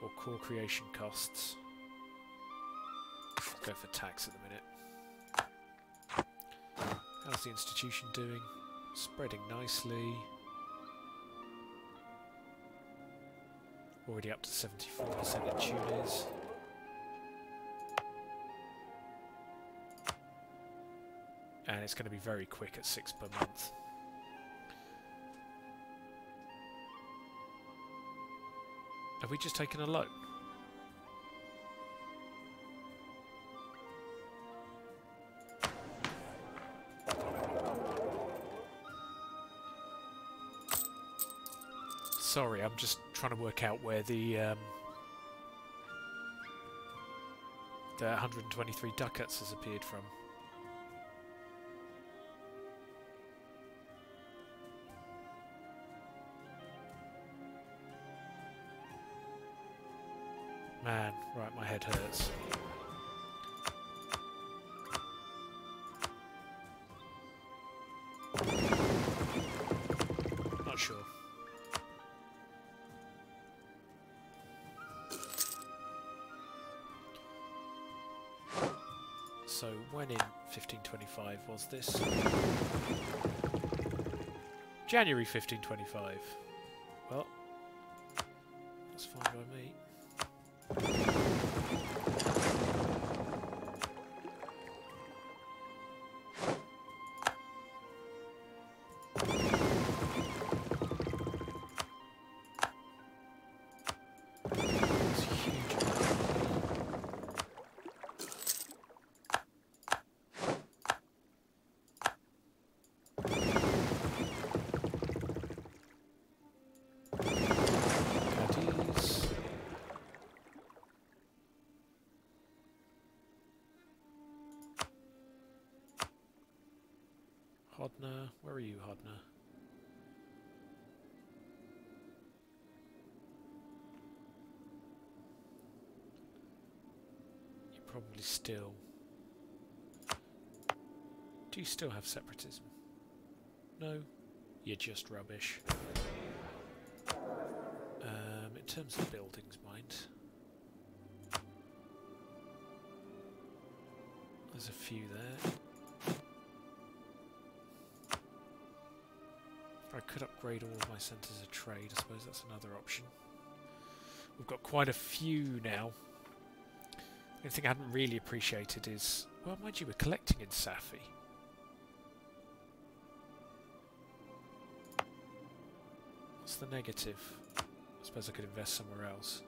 or core creation costs? Let's go for tax at the minute. How's the institution doing? Spreading nicely. Already up to 74% in Tunis. And it's going to be very quick at 6 per month. Have we just taken a loan? Sorry, I'm just trying to work out where the 123 ducats has appeared from. Man, right, my head hurts. Not sure. So when in 1525 was this? January 1525. Well, that's fine by me. Hodner, where are you, Hodner? You probably still... Do you still have separatism? No? You're just rubbish. In terms of buildings, mind. There's a few there. I could upgrade all of my centres of trade, I suppose that's another option. We've got quite a few now. The only thing I hadn't really appreciated is... Well, mind you, we're collecting in Safi. What's the negative? I suppose I could invest somewhere else.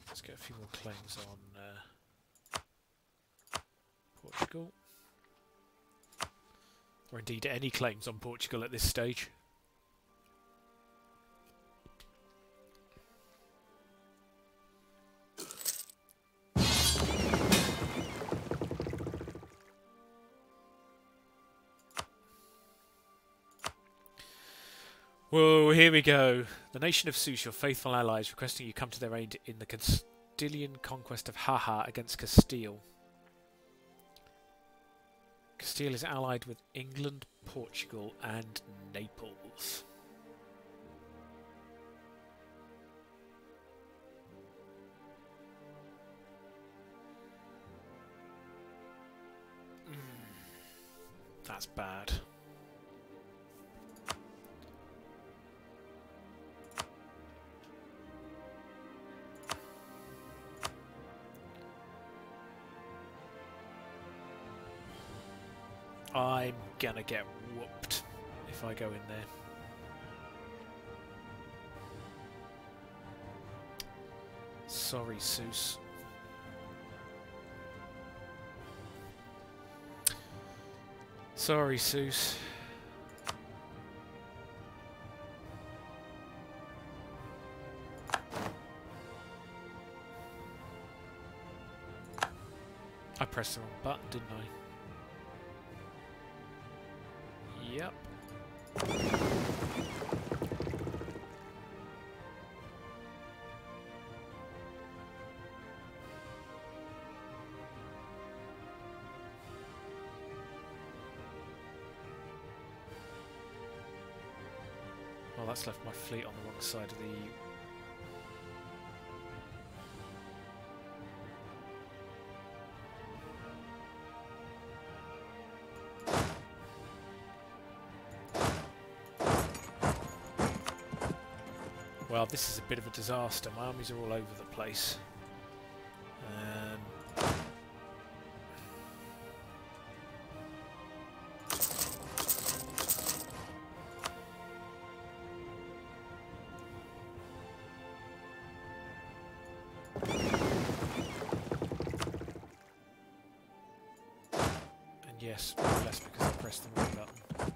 Let's get a few more claims on Portugal. Or indeed any claims on Portugal at this stage. Whoa, here we go. The nation of Sus, your faithful allies, requesting you come to their aid in the Castilian conquest of Jaja against Castile. Castile is allied with England, Portugal and Naples. That's bad. I'm gonna get whooped if I go in there. Sorry, Sus. Sorry, Sus. I pressed the wrong button, didn't I? Yep. that's left my fleet on the wrong side of the... Well, this is a bit of a disaster. My armies are all over the place. And yes, less because I pressed the wrong button.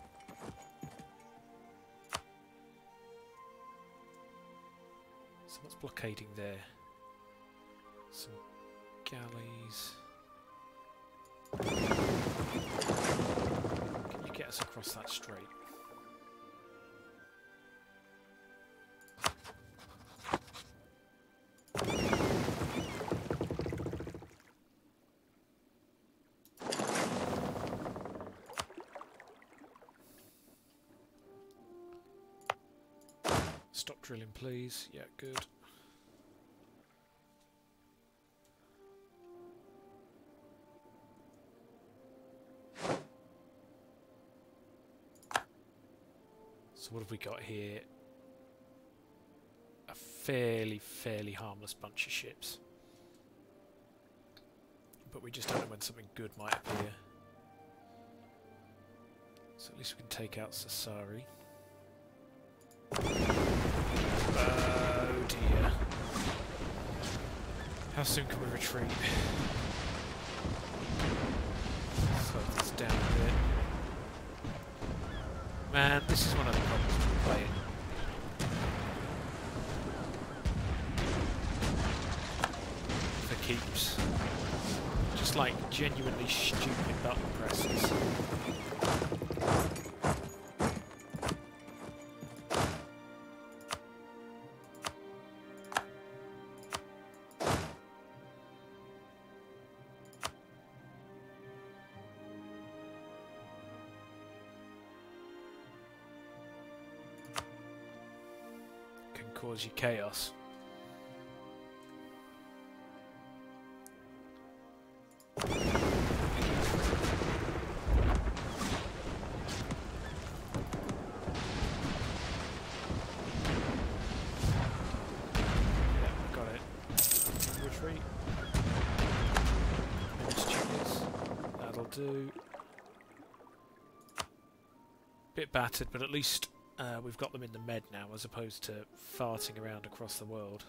So what's blockading there? Some galleys. Can you get us across that strait? Stop drilling, please. Yeah, good. So what have we got here? A fairly harmless bunch of ships. But we just don't know when something good might appear. So at least we can take out Sassari. Oh dear. How soon can we retreat? Slow this down a bit. Man, this is one of the problems with playing. For keeps. Just like genuinely stupid button presses. Cause you chaos. Yeah, got it. Retreat. That'll do. Bit battered, but at least we've got them in the med now, as opposed to farting around across the world.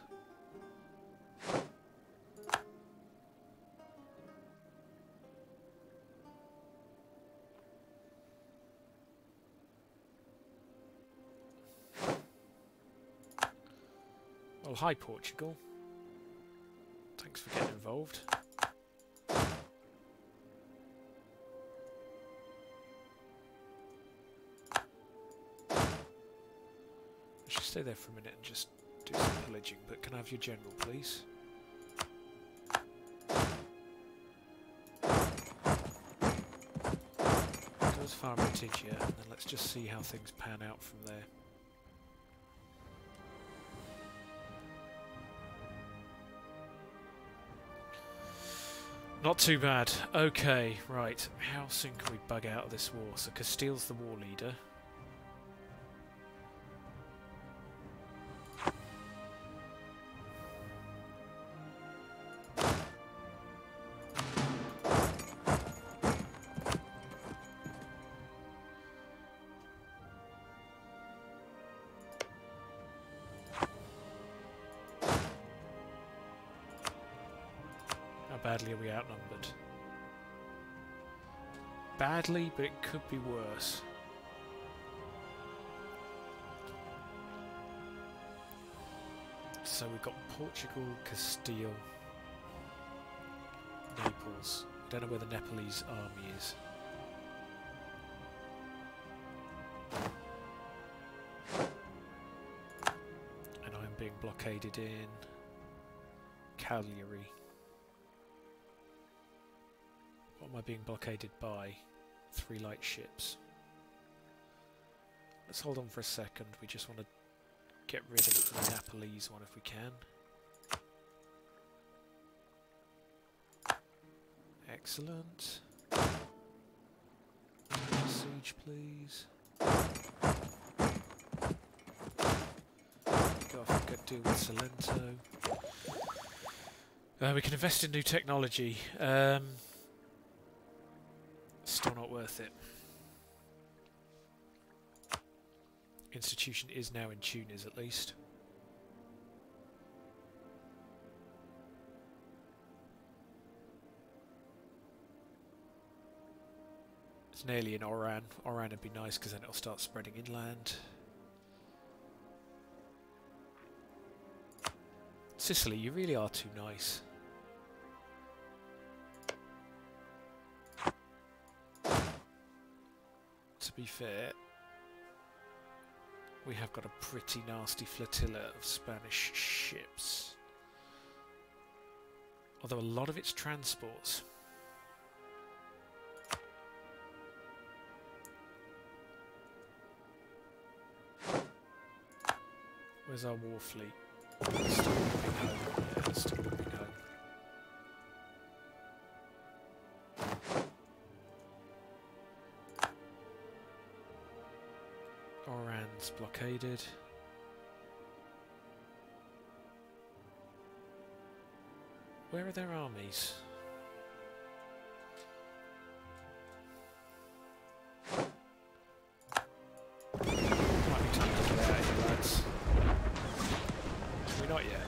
Well, hi Portugal. Thanks for getting involved. Stay there for a minute and just do some pillaging, but can I have your general, please? Go as far as Carthage, and then let's just see how things pan out from there. Not too bad. Okay, right. How soon can we bug out of this war? So Castile's the war leader. Badly are we outnumbered? Badly, but it could be worse. So we've got Portugal, Castile, Naples. I don't know where the Nepalese army is. And I'm being blockaded in Cagliari. What am I being blockaded by? 3 light ships. Let's hold on for a second. We just want to get rid of the Napolese one if we can. Excellent. Siege, please. Go off and deal with Salento. We can invest in new technology. Still not worth it. Institution is now in Tunis, at least. It's nearly in Oran. Oran would be nice because then it'll start spreading inland. Sicily, you really are too nice. To be fair, we have got a pretty nasty flotilla of Spanish ships. Although a lot of it's transports. Where's our war fleet? Still moving home. Yeah, still moving home. Oran's blockaded. Where are their armies? Might be time to get out of here, lads. We're not yet.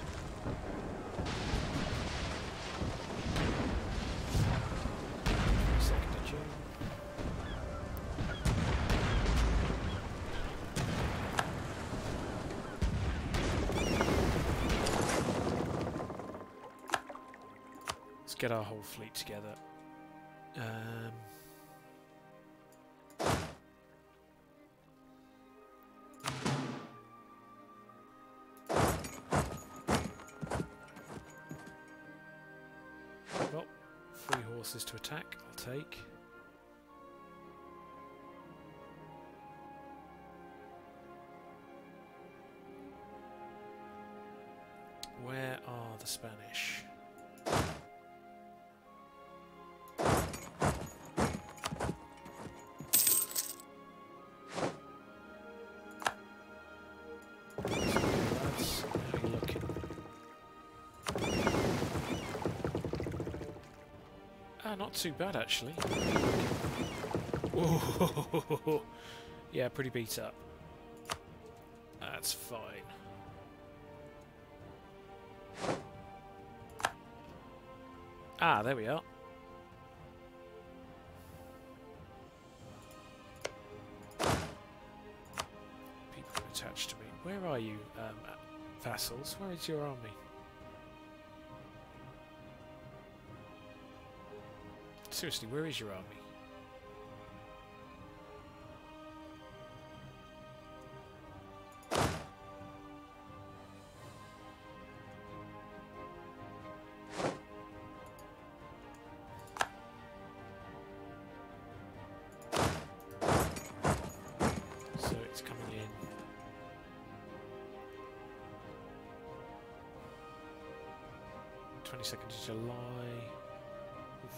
Second of June. Let's get our whole fleet together. Well, 3 horses to attack, I'll take. Where are the Spanish? Not too bad actually. Ooh. Yeah, pretty beat up. That's fine. Ah, there we are. People attached to me. Where are you, vassals? Where is your army? Seriously, where is your army? So it's coming in. (22nd of July). Oof.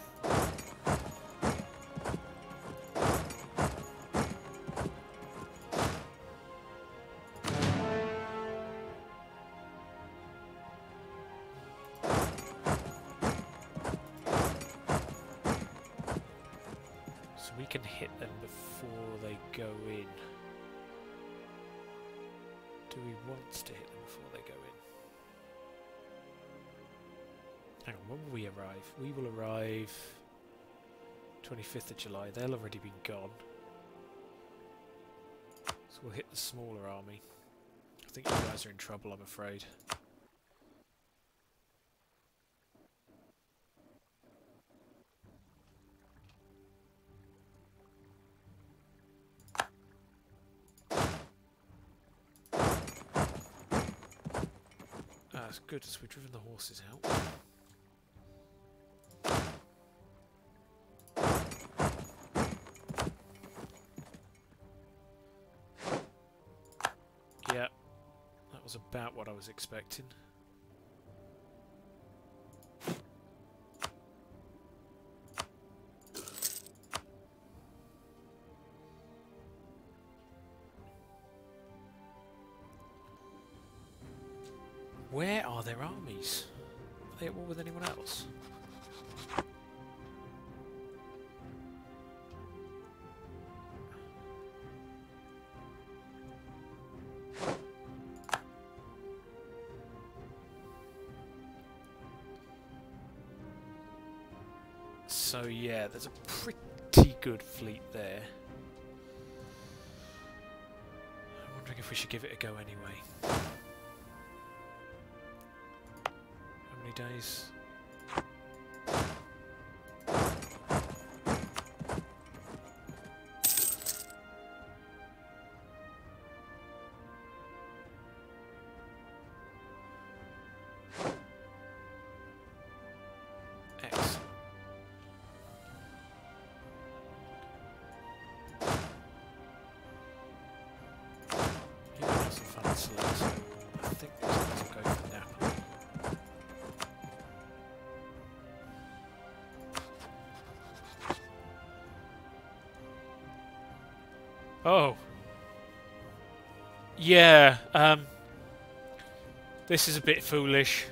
We can hit them before they go in. Do we want to hit them before they go in? Hang on, when will we arrive? We will arrive 25th of July. They'll already be gone. So we'll hit the smaller army. I think you guys are in trouble, I'm afraid. As good as we've driven the horses out. Yeah, that was about what I was expecting. Where are their armies? Are they at war with anyone else? So yeah, there's a pretty good fleet there. I'm wondering if we should give it a go anyway. How many days? Excellent. You have some fun slots. I think these guys will go for Napoli. Oh. Yeah, this is a bit foolish.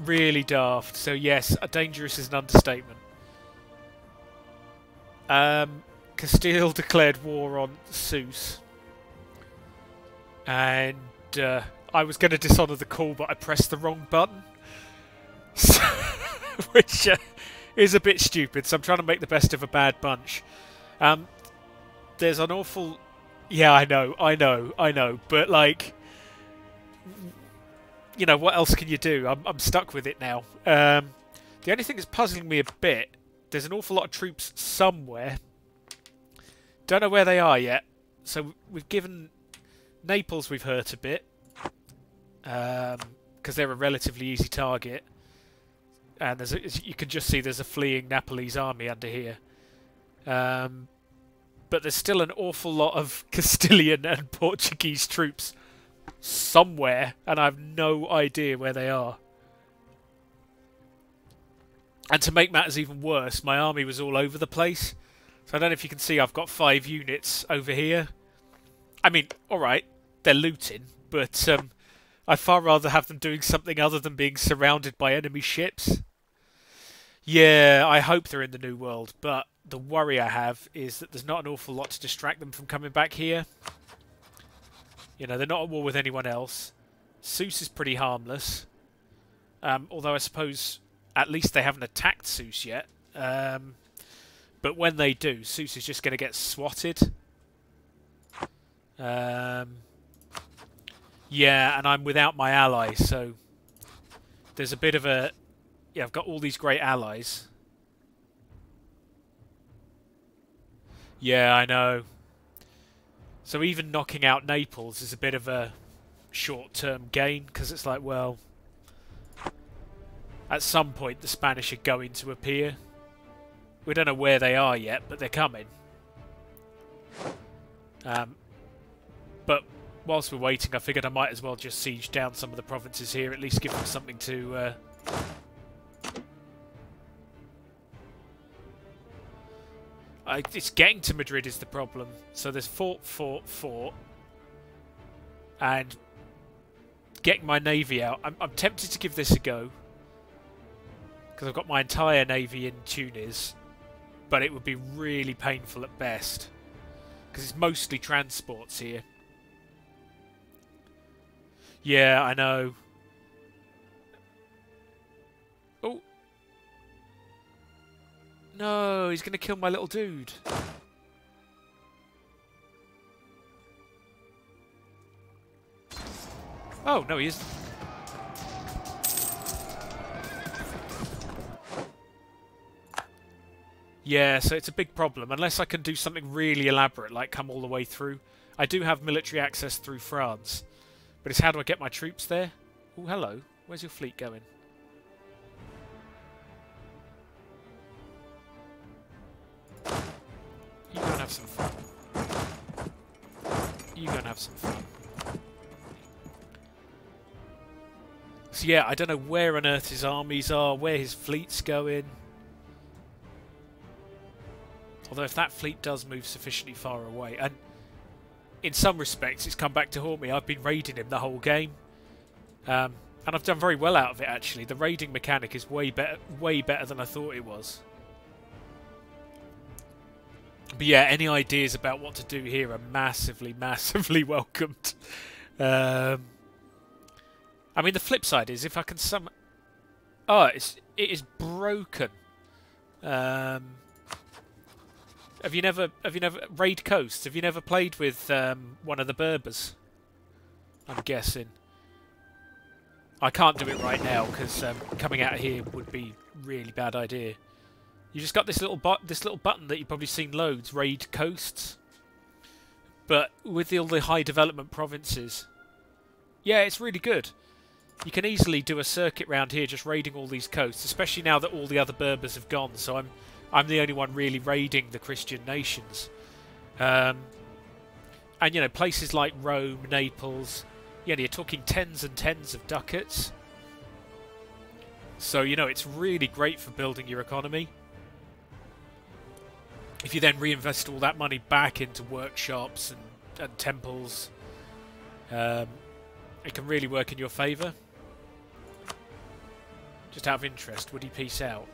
Really daft. So yes, dangerous is an understatement. Castile declared war on Seuss. And I was going to dishonour the call, but I pressed the wrong button. So, which is a bit stupid, so I'm trying to make the best of a bad bunch. There's an awful... Yeah, I know. But, like... You know, what else can you do? I'm stuck with it now. The only thing that's puzzling me a bit, there's an awful lot of troops somewhere. Don't know where they are yet. So we've given Naples, we've hurt a bit. Because they're a relatively easy target. And there's you can just see there's a fleeing Nepalese army under here. But there's still an awful lot of Castilian and Portuguese troops somewhere, and I have no idea where they are. And to make matters even worse, my army was all over the place. So I don't know if you can see I've got 5 units over here. I mean, alright, they're looting, but I'd far rather have them doing something other than being surrounded by enemy ships. Yeah, I hope they're in the New World, but the worry I have is that there's not an awful lot to distract them from coming back here. You know, they're not at war with anyone else. Seuss is pretty harmless. Although I suppose at least they haven't attacked Seuss yet. But when they do, Seuss is just going to get swatted. Yeah, and I'm without my allies, so there's a bit of a... Yeah, I've got all these great allies. Yeah, I know. So even knocking out Naples is a bit of a short-term gain, because it's like, well, at some point the Spanish are going to appear. We don't know where they are yet, but they're coming. But whilst we're waiting, I figured I might as well just siege down some of the provinces here, at least give them something to... it's getting to Madrid is the problem. So there's fort, and getting my navy out. I'm tempted to give this a go, because I've got my entire navy in Tunis, but it would be really painful at best, because it's mostly transports here. Yeah, I know. Oh. No, he's going to kill my little dude. Oh, no, he isn't. Yeah, so it's a big problem. Unless I can do something really elaborate, like come all the way through. I do have military access through France. But it's how do I get my troops there? Oh, hello. Where's your fleet going? You go and have some fun. You go and have some fun. So yeah, I don't know where on earth his armies are, where his fleet's going. Although if that fleet does move sufficiently far away, and in some respects it's come back to haunt me. I've been raiding him the whole game. And I've done very well out of it, actually. The raiding mechanic is way better than I thought it was. But yeah, any ideas about what to do here are massively, massively welcomed. I mean, the flip side is if I can Oh, it is broken. Have you never raid coasts? Have you never played with one of the Berbers? I'm guessing. I can't do it right now because coming out of here would be a really bad idea. You just got this little button that you've probably seen loads, raid coasts. But with all the high development provinces, yeah, it's really good. You can easily do a circuit round here just raiding all these coasts, especially now that all the other Berbers have gone. So I'm the only one really raiding the Christian nations. And you know, places like Rome, Naples, yeah, you're talking tens and tens of ducats. So, you know, it's really great for building your economy. If you then reinvest all that money back into workshops and temples, it can really work in your favour. Just out of interest, would he peace out?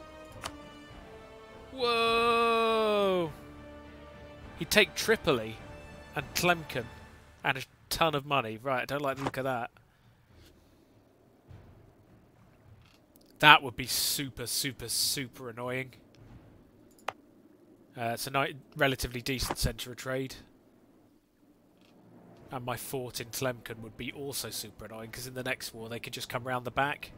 Whoa! He'd take Tripoli and Tlemcen and a ton of money. Right, I don't like the look of that. That would be super, super, super annoying. It's a relatively decent centre of trade. And my fort in Tlemcen would be also super annoying, because in the next war they could just come round the back.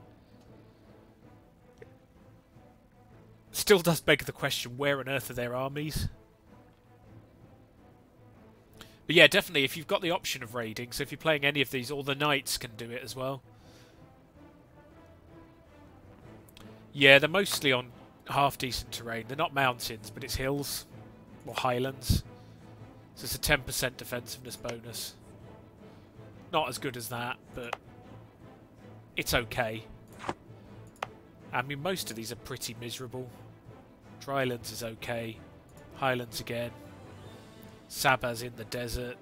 Still does beg the question, where on earth are their armies? But yeah, definitely, if you've got the option of raiding, so if you're playing any of these, all the knights can do it as well. Yeah, they're mostly on half-decent terrain. They're not mountains, but it's hills or highlands. So it's a 10% defensiveness bonus. Not as good as that, but it's okay. I mean, most of these are pretty miserable. Drylands is okay. Highlands again. Sabah's in the desert.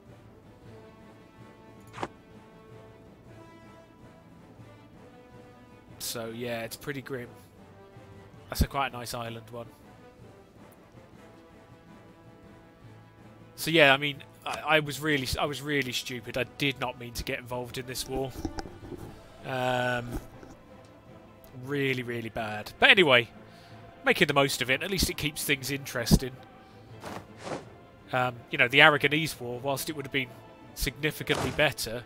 So yeah, it's pretty grim. That's quite a nice island one. So yeah, I mean, I was really stupid. I did not mean to get involved in this war. Really, really bad. But anyway, making the most of it. At least it keeps things interesting. You know, the Aragonese War, whilst it would have been significantly better,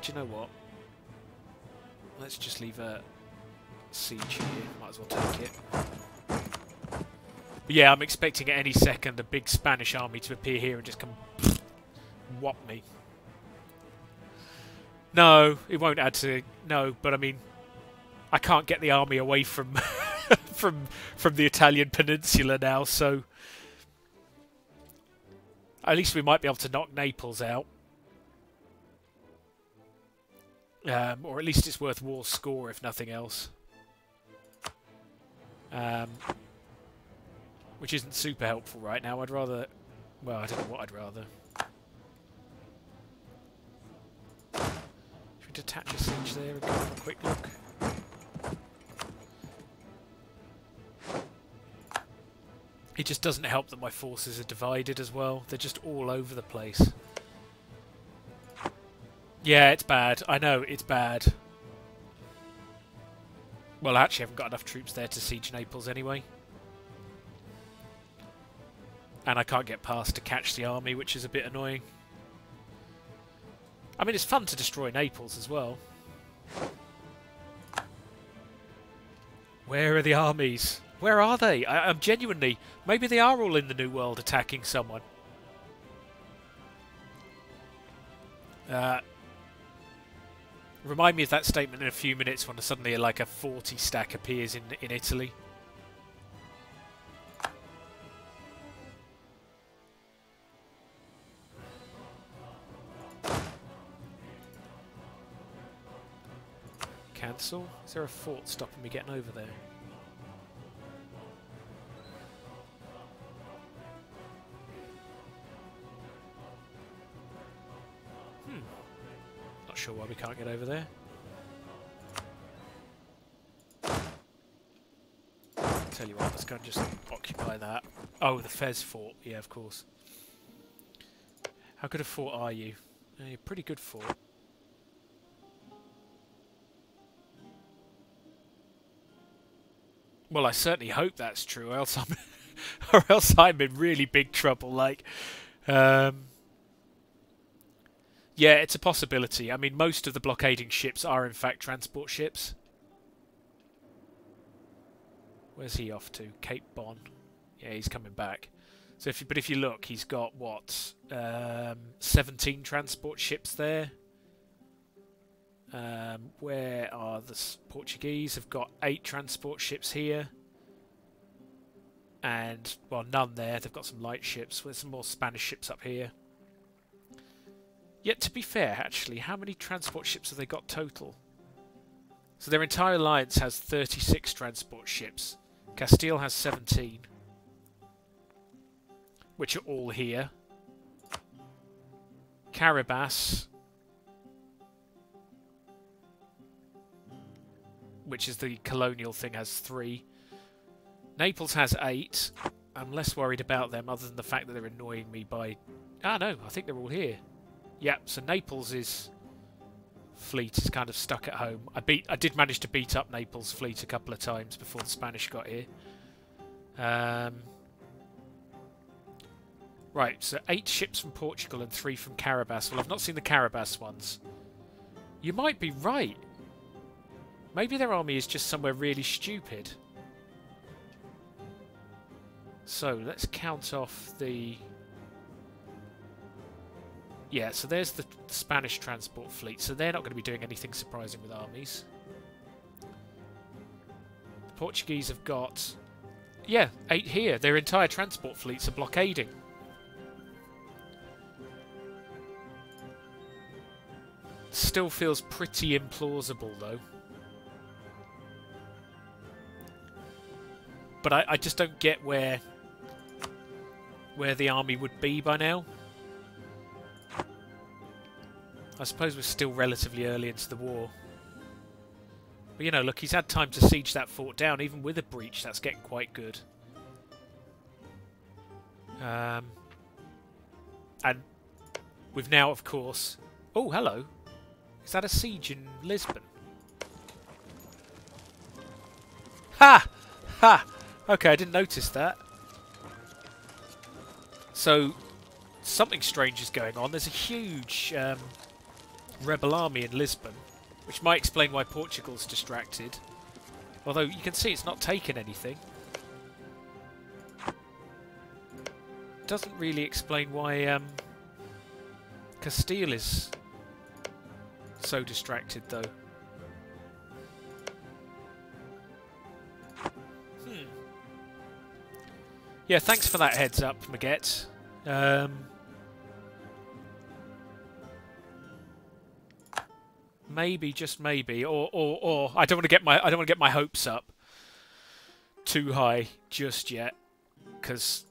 do you know what? Let's just leave a siege here. Might as well take it. But yeah, I'm expecting at any second a big Spanish army to appear here and just come whop me. No, it won't add to... No, but I mean, I can't get the army away from from the Italian peninsula now, so at least we might be able to knock Naples out. Or at least it's worth war's score, if nothing else. Which isn't super helpful right now. I'd rather... Well, I don't know what I'd rather. Should we detach a siege there and go for a quick look? It just doesn't help that my forces are divided as well. They're just all over the place. Yeah, it's bad. I know, it's bad. Well, I actually haven't got enough troops there to siege Naples anyway. And I can't get past to catch the army, which is a bit annoying. I mean, it's fun to destroy Naples as well. Where are the armies? Where are they? I'm genuinely... Maybe they are all in the New World attacking someone. Remind me of that statement in a few minutes when suddenly like a 40 stack appears in Italy. cancel. Is there a fort stopping me getting over there? Not sure why we can't get over there. Tell you what, let's go and just occupy that. Oh, the Fez fort. Yeah, of course. How good a fort are you? You're a pretty good fort. Well, I certainly hope that's true, or else I'm in really big trouble. Like, yeah, it's a possibility. I mean, most of the blockading ships are in fact transport ships. Where's he off to? Cape Bon. Yeah, he's coming back. So, if you look, he's got what, 17 transport ships there. Where are the Portuguese? Have got 8 transport ships here, and well, none there. They've got some light ships. There's some more Spanish ships up here. Yet, to be fair, actually, how many transport ships have they got total? So their entire alliance has 36 transport ships. Castile has 17, which are all here. Caribas, which is the colonial thing, has 3. Naples has 8. I'm less worried about them, other than the fact that they're annoying me by... Ah, no, I think they're all here. Yep, so Naples' fleet is kind of stuck at home. I did manage to beat up Naples' fleet a couple of times before the Spanish got here. Right, so 8 ships from Portugal and 3 from Caribas. Well, I've not seen the Caribas ones. You might be right. Maybe their army is just somewhere really stupid. So, let's count off the... Yeah, so there's the Spanish transport fleet. So they're not going to be doing anything surprising with armies. The Portuguese have got... Yeah, 8 here. Their entire transport fleets are blockading. Still feels pretty implausible, though. But I just don't get where the army would be by now. I suppose we're still relatively early into the war. But, you know, look, he's had time to siege that fort down. Even with a breach, that's getting quite good. And we've now, of course... Oh, hello. Is that a siege in Lisbon? Ha! Ha! Okay, I didn't notice that. So, something strange is going on. There's a huge rebel army in Lisbon, which might explain why Portugal's distracted. Although, you can see it's not taken anything. Doesn't really explain why Castile is so distracted, though. Yeah, thanks for that heads up, Maguette. Maybe, just maybe, or I don't want to get my hopes up too high just yet, because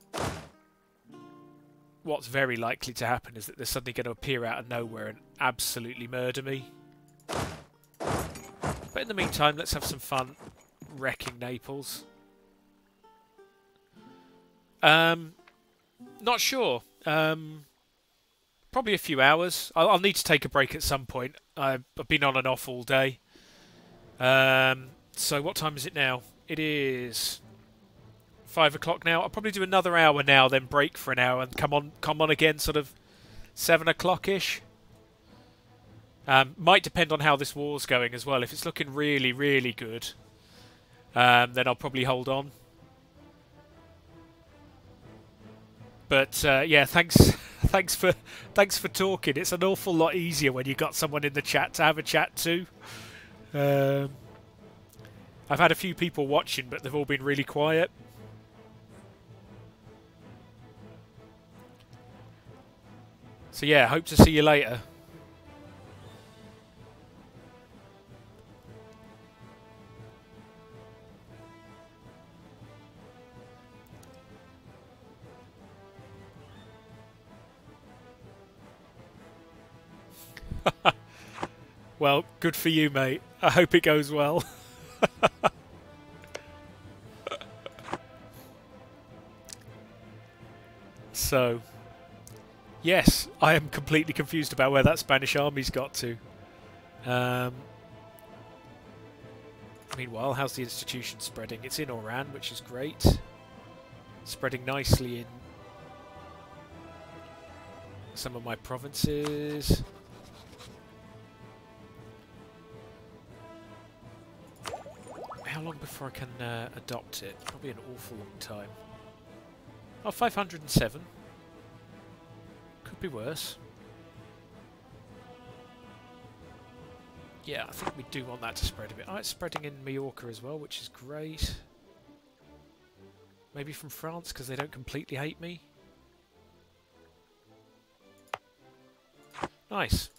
what's very likely to happen is that they're suddenly going to appear out of nowhere and absolutely murder me. But in the meantime, let's have some fun wrecking Naples. Not sure. Probably a few hours. I'll need to take a break at some point. I've been on and off all day. So what time is it now? It is 5 o'clock now. I'll probably do another hour now, then break for an hour and come on again sort of 7 o'clock-ish. Might depend on how this war's going as well. If it's looking really, really good, then I'll probably hold on. But yeah, thanks for talking. It's an awful lot easier when you've got someone in the chat to have a chat to. I've had a few people watching, but they've all been really quiet. So yeah, hope to see you later. Well, good for you, mate. I hope it goes well. So, yes, I am completely confused about where that Spanish army's got to. Meanwhile, how's the institution spreading? It's in Oran, which is great. Spreading nicely in some of my provinces. How long before I can adopt it? Probably an awful long time. Oh, 507. Could be worse. Yeah, I think we do want that to spread a bit. Oh, it's spreading in Majorca as well, which is great. Maybe from France, because they don't completely hate me. Nice.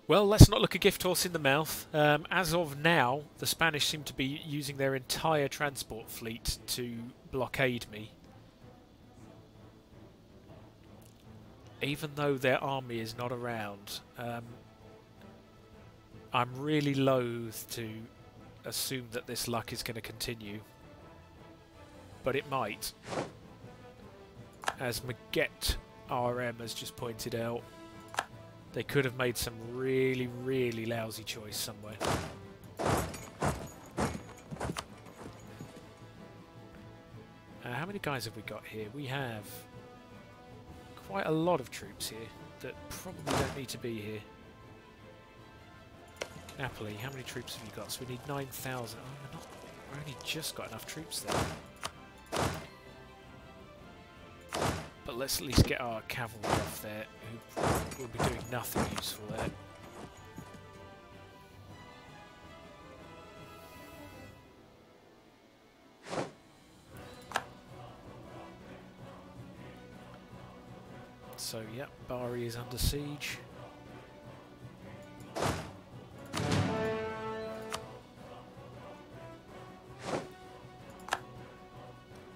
Well, let's not look a gift horse in the mouth. As of now, the Spanish seem to be using their entire transport fleet to blockade me. Even though their army is not around, I'm really loath to assume that this luck is going to continue. But it might. As Maget RM has just pointed out, they could have made some really, really lousy choice somewhere. How many guys have we got here? We have quite a lot of troops here that probably don't need to be here. Napoli, how many troops have you got? So we need 9,000. Oh, we're only just got enough troops there. But let's at least get our cavalry off there, who will be doing nothing useful there. So, yep, Bari is under siege.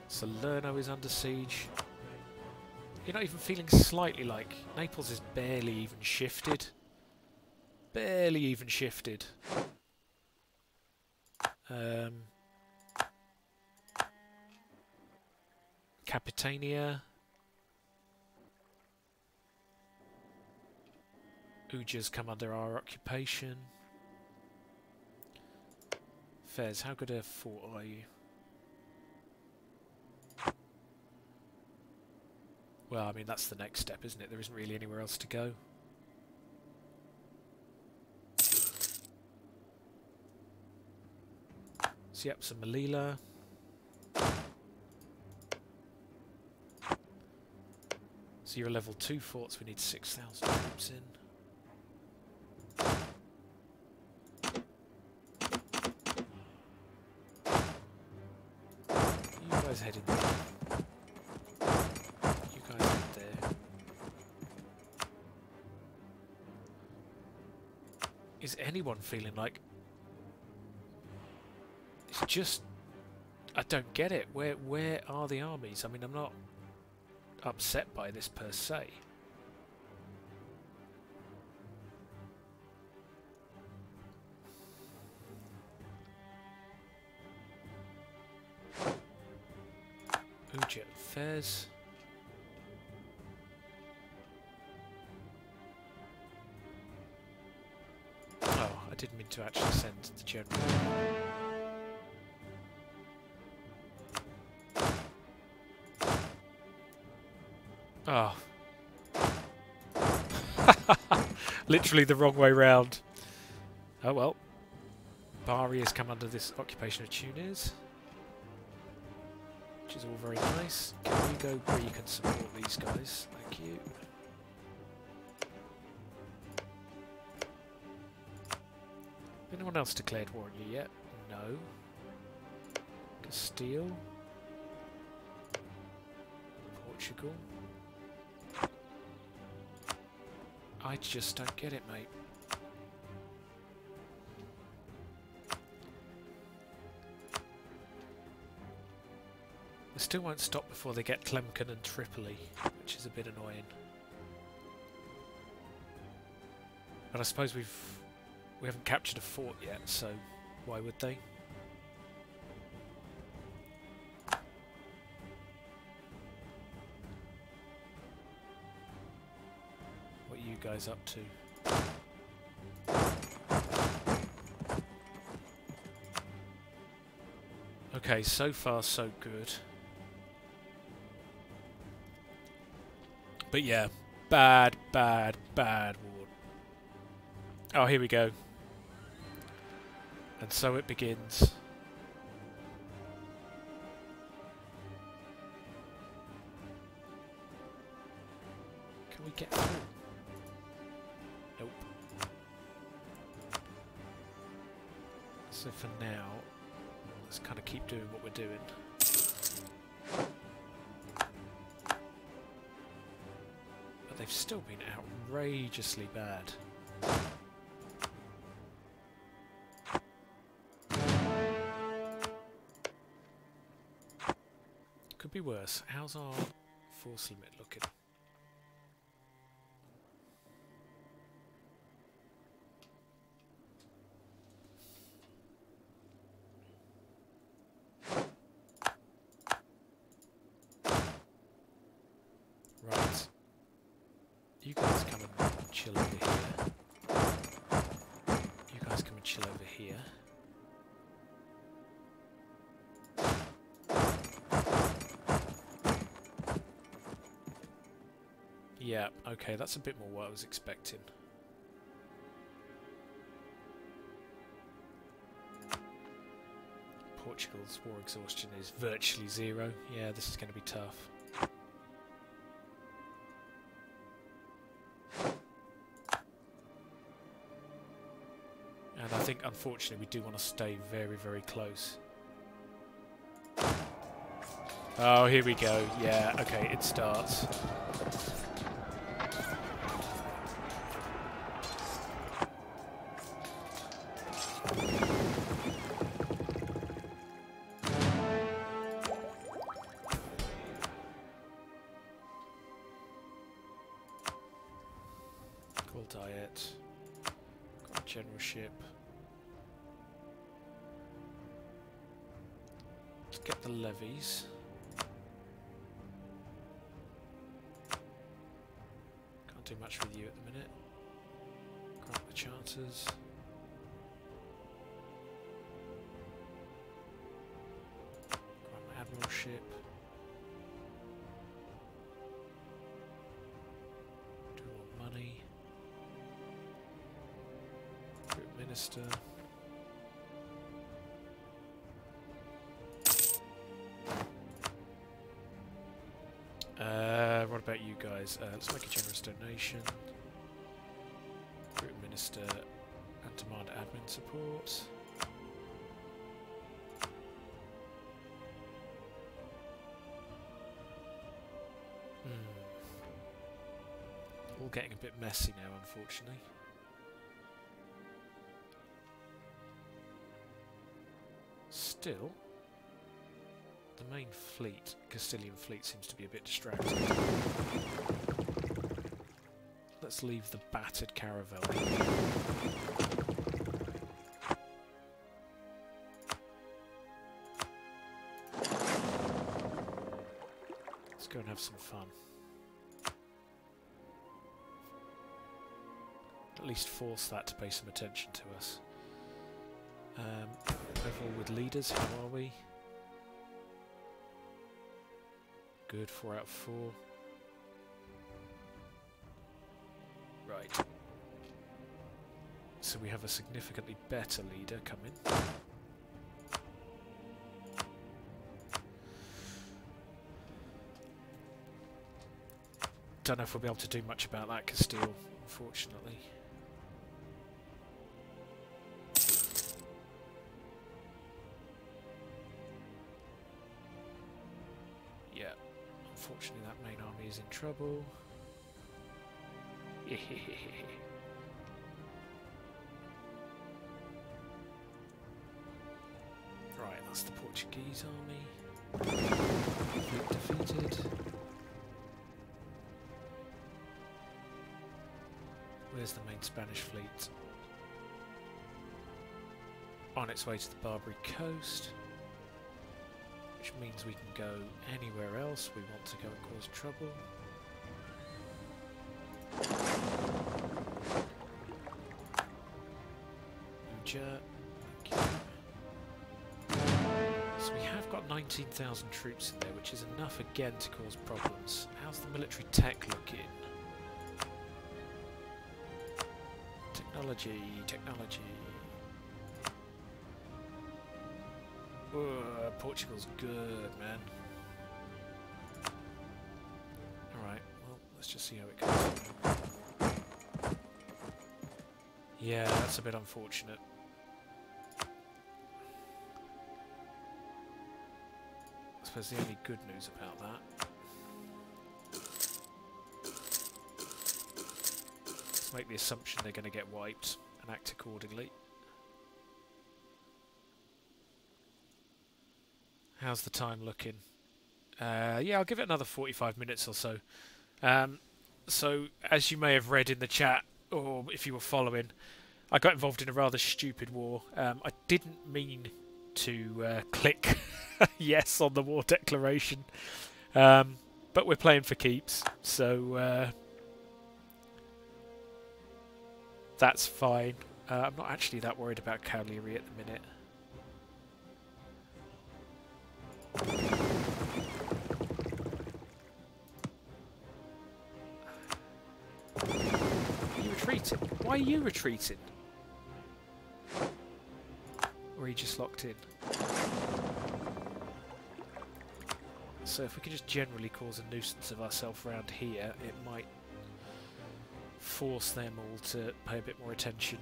Salerno is under siege. You're not even feeling slightly like Naples is barely even shifted. Barely even shifted. Capitania. Uja's come under our occupation. Fez, how good a fort are you? Well, I mean, that's the next step, isn't it? There isn't really anywhere else to go. So, yep, some Melilla. So you're level 2 forts, we need 6,000 troops in. You guys head in there. Is anyone feeling like it's just I don't get it. Where are the armies? I mean, I'm not upset by this per se. Uja Fez. I didn't mean to actually send the general. Oh. Literally the wrong way round. Oh well. Bari has come under this occupation of Tunis. Which is all very nice. Can you go where you can support these guys? Thank you. Anyone else declared war on you yet? No. Castile. Portugal. I just don't get it, mate. They still won't stop before they get Tlemcen and Tripoli, which is a bit annoying. But I suppose we haven't captured a fort yet, so why would they? What are you guys up to? Okay, so far so good. But yeah, bad war. Oh, here we go. And so it begins. Can we get through? Nope. So for now, let's kind of keep doing what we're doing. But they've still been outrageously bad. Could be worse. How's our force limit looking? Right. You guys come and chill over here. You guys come and chill over here. Yeah, okay, that's a bit more what I was expecting. Portugal's war exhaustion is virtually 0. Yeah, this is going to be tough. And I think, unfortunately, we do want to stay very, very close. Oh, here we go. Yeah, okay, it starts. Cool diet. Got a generalship. Let's get the levies. Can't do much with you at the minute. Grant the charters. Grant the admiralship. Do more money. Group minister. What about you guys? Let's make a generous donation. Group minister and demand admin support. All getting a bit messy now, unfortunately. Still, the main fleet, Castilian fleet, seems to be a bit distracted. Let's leave the battered caravel. Let's go and have some fun. At least force that to pay some attention to us. Overall with leaders, how are we? Good, 4 out of 4. Right. So we have a significantly better leader coming. Don't know if we'll be able to do much about that, Castile, unfortunately. Yeah, unfortunately that main army is in trouble. Right, that's the Portuguese army. Fleet defeated. Where's the main Spanish fleet? On its way to the Barbary coast, which means we can go anywhere else we want to go and cause trouble. Uja. So we have got 19,000 troops in there, which is enough again to cause problems. How's the military tech looking? Technology, technology. Whoa, Portugal's good, man. Alright, well, let's just see how it goes. Yeah, that's a bit unfortunate. I suppose the only good news about that. Let's make the assumption they're going to get wiped and act accordingly. How's the time looking? Yeah, I'll give it another 45 minutes or so. So, as you may have read in the chat, or if you were following, I got involved in a rather stupid war. I didn't mean to click yes on the war declaration, but we're playing for keeps, so that's fine. I'm not actually that worried about cavalry at the minute. Are you retreating? Why are you retreating? Or are you just locked in? So if we can just generally cause a nuisance of ourselves around here, it might force them all to pay a bit more attention.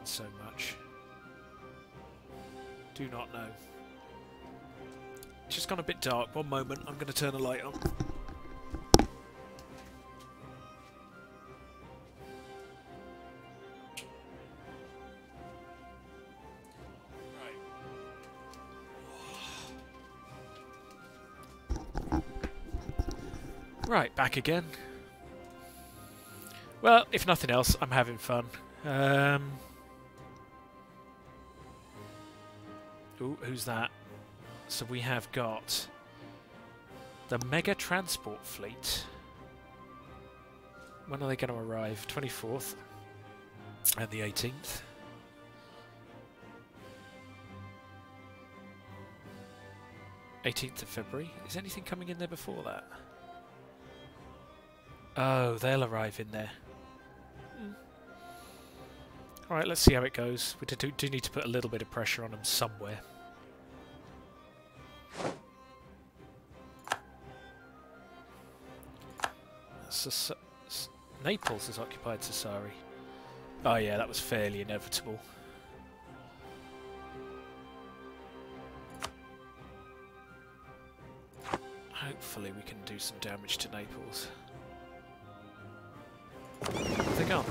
So much. Do not know. It's just gone a bit dark. One moment, I'm going to turn a light on. Right, back again. Well, if nothing else, I'm having fun. Ooh, who's that? So we have got the Mega Transport Fleet. When are they going to arrive? 24th and the 18th. of February. Is anything coming in there before that? Oh, they'll arrive in there. Alright, let's see how it goes. We do need to put a little bit of pressure on them somewhere. Naples has occupied Sassari. Oh yeah, that was fairly inevitable. Hopefully we can do some damage to Naples. They're gone.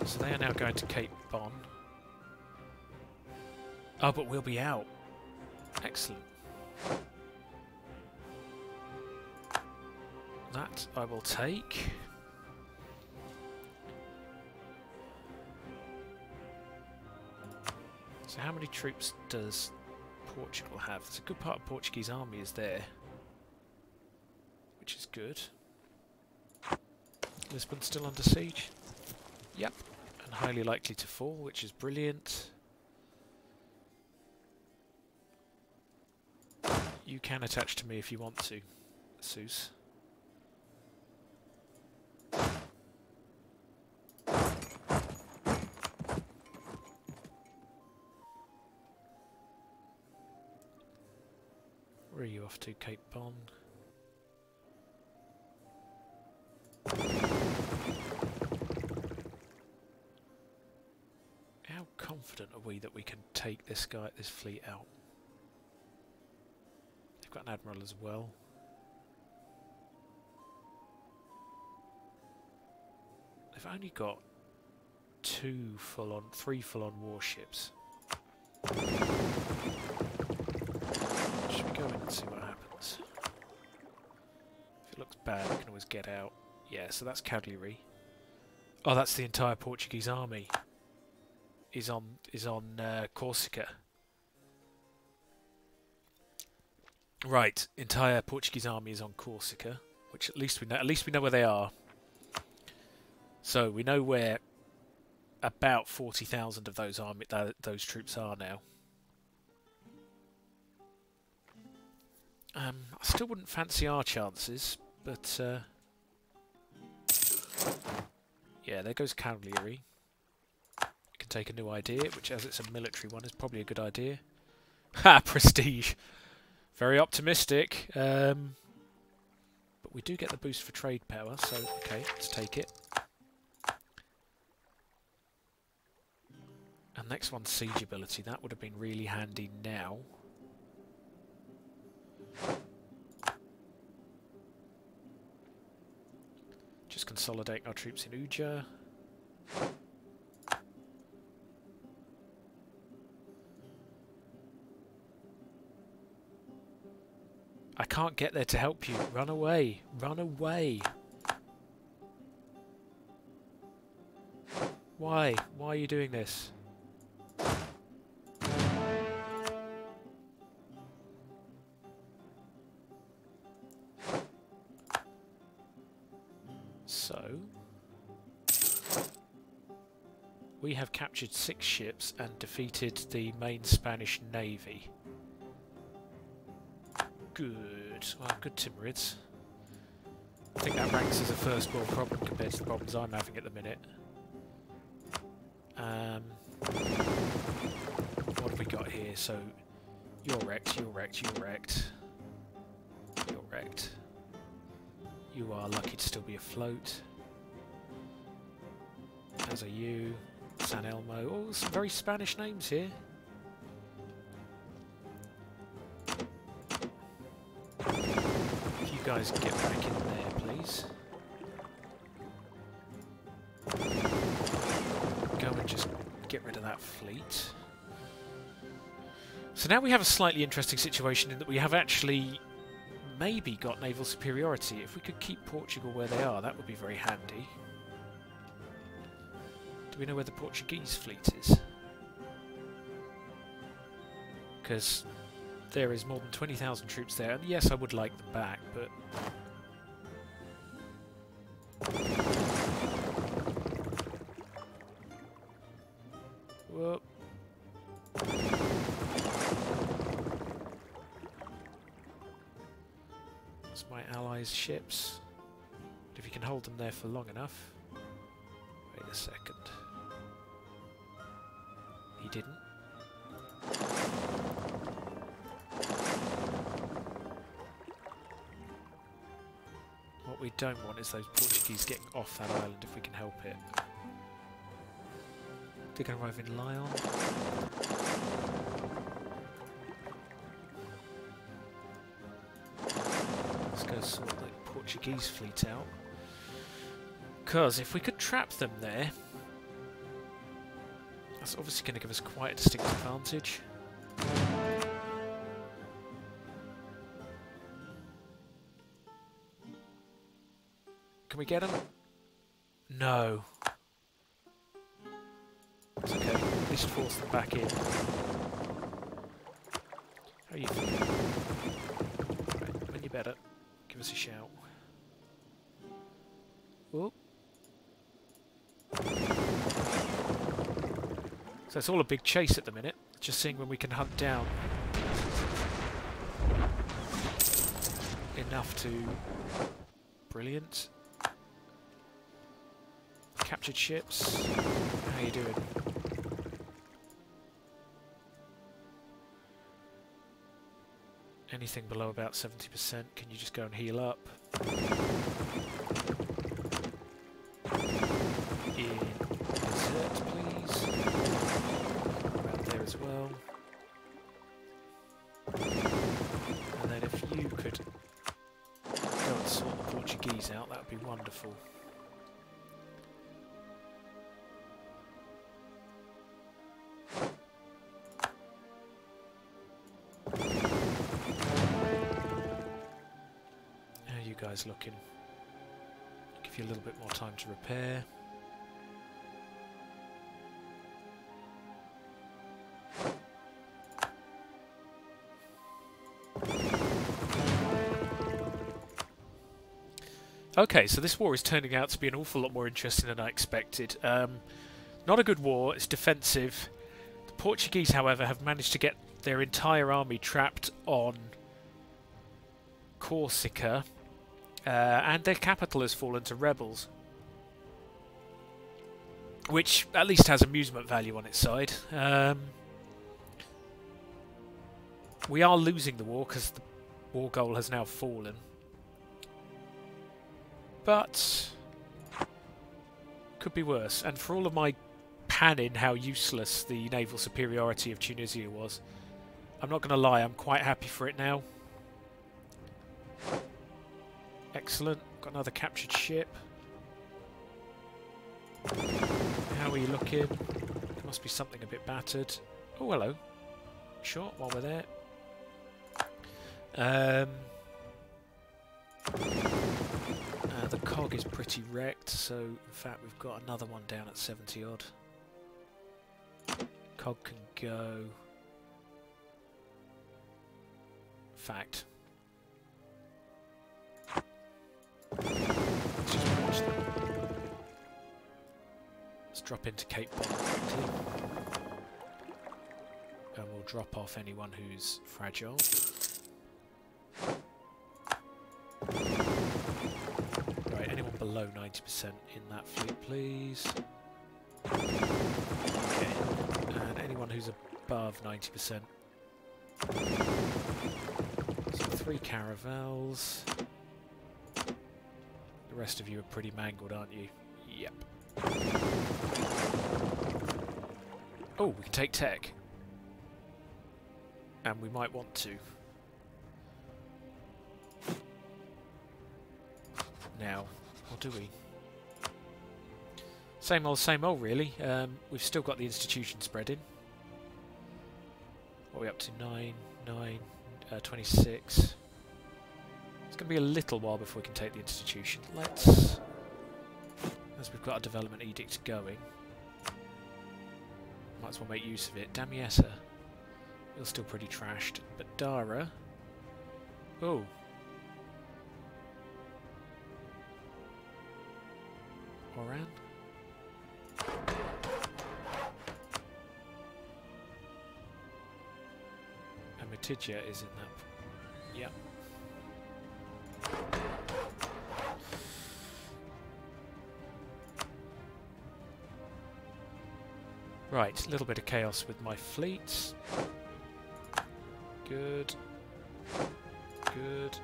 So they are now going to Cape Bon. Oh, but we'll be out. Excellent. That I will take. So how many troops does Portugal have? There's a good part of Portuguese army is there, which is good. Lisbon's still under siege. Yep, and highly likely to fall, which is brilliant. You can attach to me if you want to, Seuss. Where are you off to, Cape Bon? How confident are we that we can take this fleet out? They've got an admiral as well. They've only got three full-on warships. Should we go in and see what happens? If it looks bad, we can always get out. Yeah, so that's cavalry. Oh, that's the entire Portuguese army. Is on Corsica. Right, entire Portuguese army is on Corsica, which at least we know. At least we know where they are. So we know where about 40,000 of those troops are now. I still wouldn't fancy our chances, but yeah, there goes cavalry. You can take a new idea, which, as it's a military one, is probably a good idea. Ha! Prestige. Very optimistic. But we do get the boost for trade power, so okay, let's take it. And next one's siege ability. That would have been really handy now. Just consolidating our troops in Uja. I can't get there to help you. Run away. Run away. Why? Why are you doing this? So, we have captured 6 ships and defeated the main Spanish navy. Good. Well, good Timurids. I think that ranks as a first world problem compared to the problems I'm having at the minute. What have we got here? So, you're wrecked, you're wrecked, you're wrecked. You're wrecked. You are lucky to still be afloat. As are you. San Elmo. Oh, some very Spanish names here. If you guys get back in there, please. Go and just get rid of that fleet. So now we have a slightly interesting situation in that we have actually maybe got naval superiority. If we could keep Portugal where they are, that would be very handy. Do we know where the Portuguese fleet is? Because there is more than 20,000 troops there, and yes, I would like them back, but... Whoop. That's my allies' ships. But if you can hold them there for long enough... Wait a second. He didn't. What we don't want is those Portuguese getting off that island if we can help it. They're going to arrive in Lyon. Let's go sort the Portuguese fleet out. Because if we could trap them there, that's obviously going to give us quite a distinct advantage. Can we get them? No. It's okay. At least force them back in. How are you feeling? Right, when you're better, give us a shout. Whoop. So it's all a big chase at the minute. Just seeing when we can hunt down enough to... Brilliant. Captured ships. How you doing? Anything below about 70%, can you just go and heal up? In desert, please. Around there as well. And then if could go and sort the Portuguese out, that would be wonderful. How are you guys looking? Give you a little bit more time to repair. Okay, so this war is turning out to be an awful lot more interesting than I expected. Not a good war, it's defensive. The Portuguese, however, have managed to get their entire army trapped on Corsica, and their capital has fallen to rebels. Which at least has amusement value on its side. We are losing the war because the war goal has now fallen. But could be worse. And for all of my panning how useless the naval superiority of Tunisia was, I'm not going to lie, I'm quite happy for it now. Excellent. Got another captured ship. How are you looking? There must be something a bit battered. Oh, hello. Sure, while we're there. The cog is pretty wrecked, so in fact we've got another one down at 70 odd. Cog can go. Fact. Let's drop into Cape Bon quickly. And we'll drop off anyone who's fragile. Right, anyone below 90% in that fleet, please. Okay, and anyone who's above 90%. So 3 caravels. The rest of you are pretty mangled, aren't you? Yep. Oh, we can take tech. And we might want to. Now, or do we? Same old, really. We've still got the institution spreading. What are we up to? 26. It's going to be a little while before we can take the institution. Let's... As we've got a development edict going. Might as well make use of it. Damietta. You're still pretty trashed. But Dara... Oh. Oran? And Matidia is in that... Yep. Right, a little bit of chaos with my fleets. Good. Good.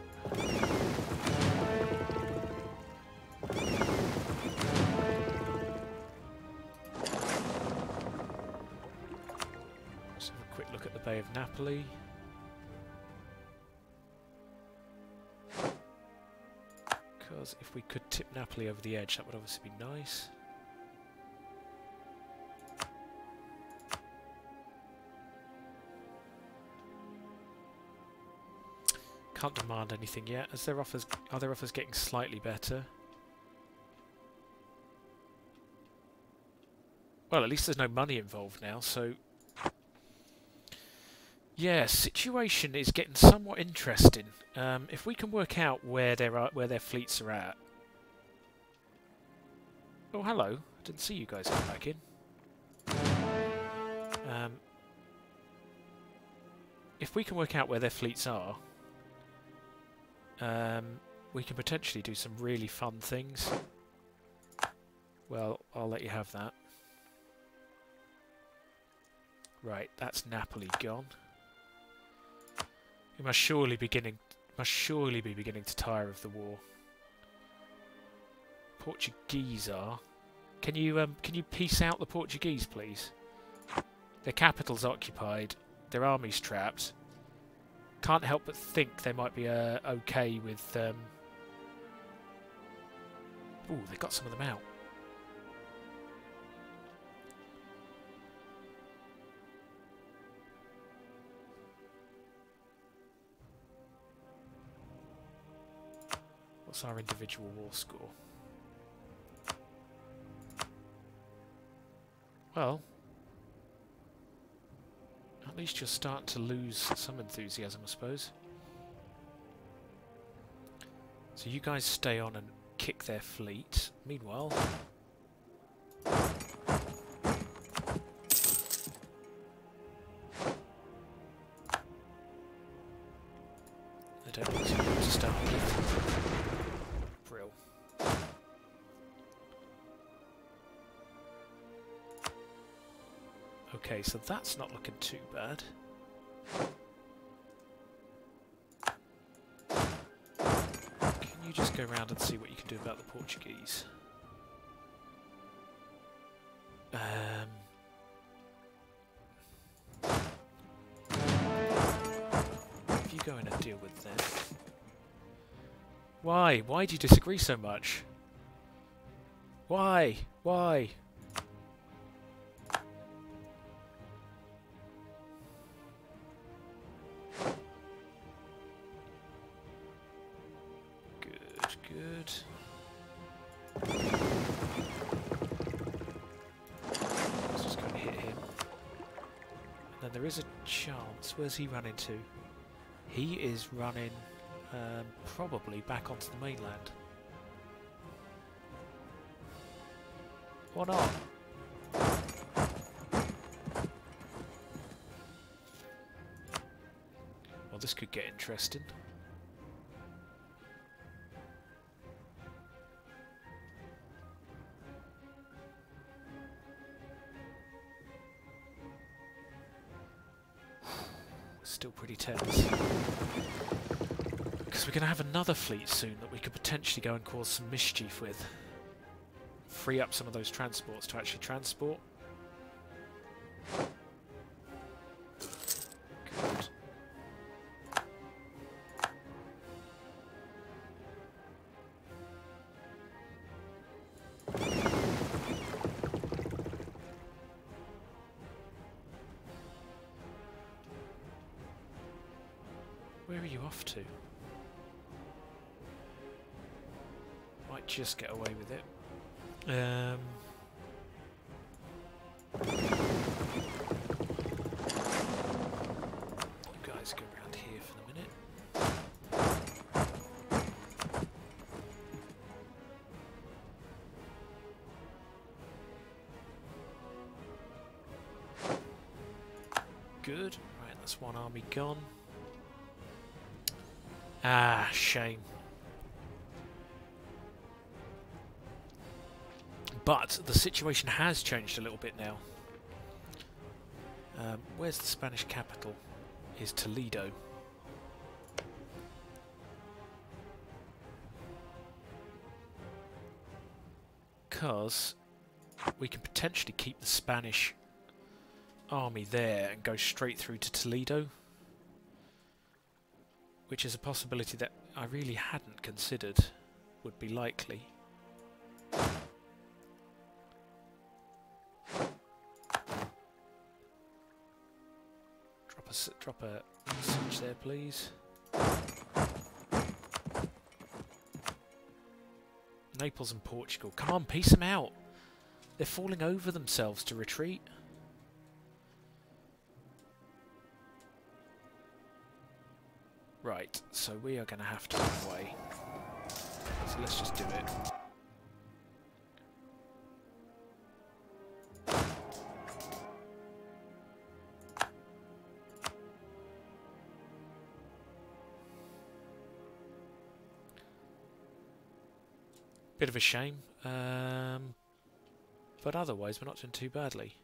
Let's have a quick look at the Bay of Napoli. Because if we could tip Napoli over the edge, that would obviously be nice. Can't demand anything yet. Are their offers getting slightly better? Well, at least there's no money involved now, so yeah, situation is getting somewhat interesting. If we can work out where their fleets are at. Oh, hello! I didn't see you guys come back in. If we can work out where their fleets are. We can potentially do some really fun things. Well, I'll let you have that. Right, that's Napoli gone. We must surely be beginning to tire of the war. Portuguese are. Can you peace out the Portuguese, please? Their capital's occupied. Their army's trapped. Can't help but think they might be okay with... Ooh, they got some of them out. What's our individual war score? Well, at least you're starting to lose some enthusiasm, I suppose. So you guys stay on and kick their fleet. Meanwhile... I don't need to start with. Brill. Okay, so that's not looking too bad. Can you just go around and see what you can do about the Portuguese? If you go in and deal with them... Why? Why do you disagree so much? Why? Why? Good. Let's just go and hit him. And then there is a chance. Where's he running to? He is running probably back onto the mainland. Or not? Well, this could get interesting. Still pretty tense. Because we're going to have another fleet soon that we could potentially go and cause some mischief with. Free up some of those transports to actually transport. Good. Where are you off to? Might just get away with it. You guys go around here for the minute. Good. Right, that's one army gone. Ah, shame. But the situation has changed a little bit now. Where's the Spanish capital? Is Toledo. Because we can potentially keep the Spanish army there and go straight through to Toledo. Which is a possibility that I really hadn't considered would be likely. Drop a siege there, please. Naples and Portugal. Come on, piece them out. They're falling over themselves to retreat. Right, so we are going to have to run away. So let's just do it. Bit of a shame, but otherwise we're not doing too badly.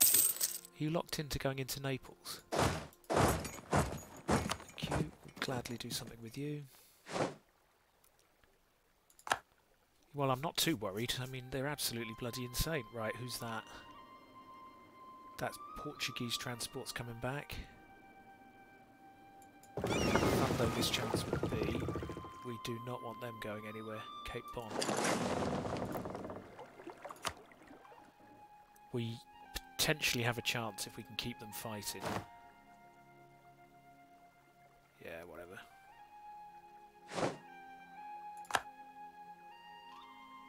Are you locked into going into Naples? Thank you. We'll gladly do something with you. Well, I'm not too worried. I mean, they're absolutely bloody insane. Right, who's that? That's Portuguese transports coming back. Though this chance would be, we do not want them going anywhere. Cape Bon. We potentially have a chance if we can keep them fighting. Yeah, whatever.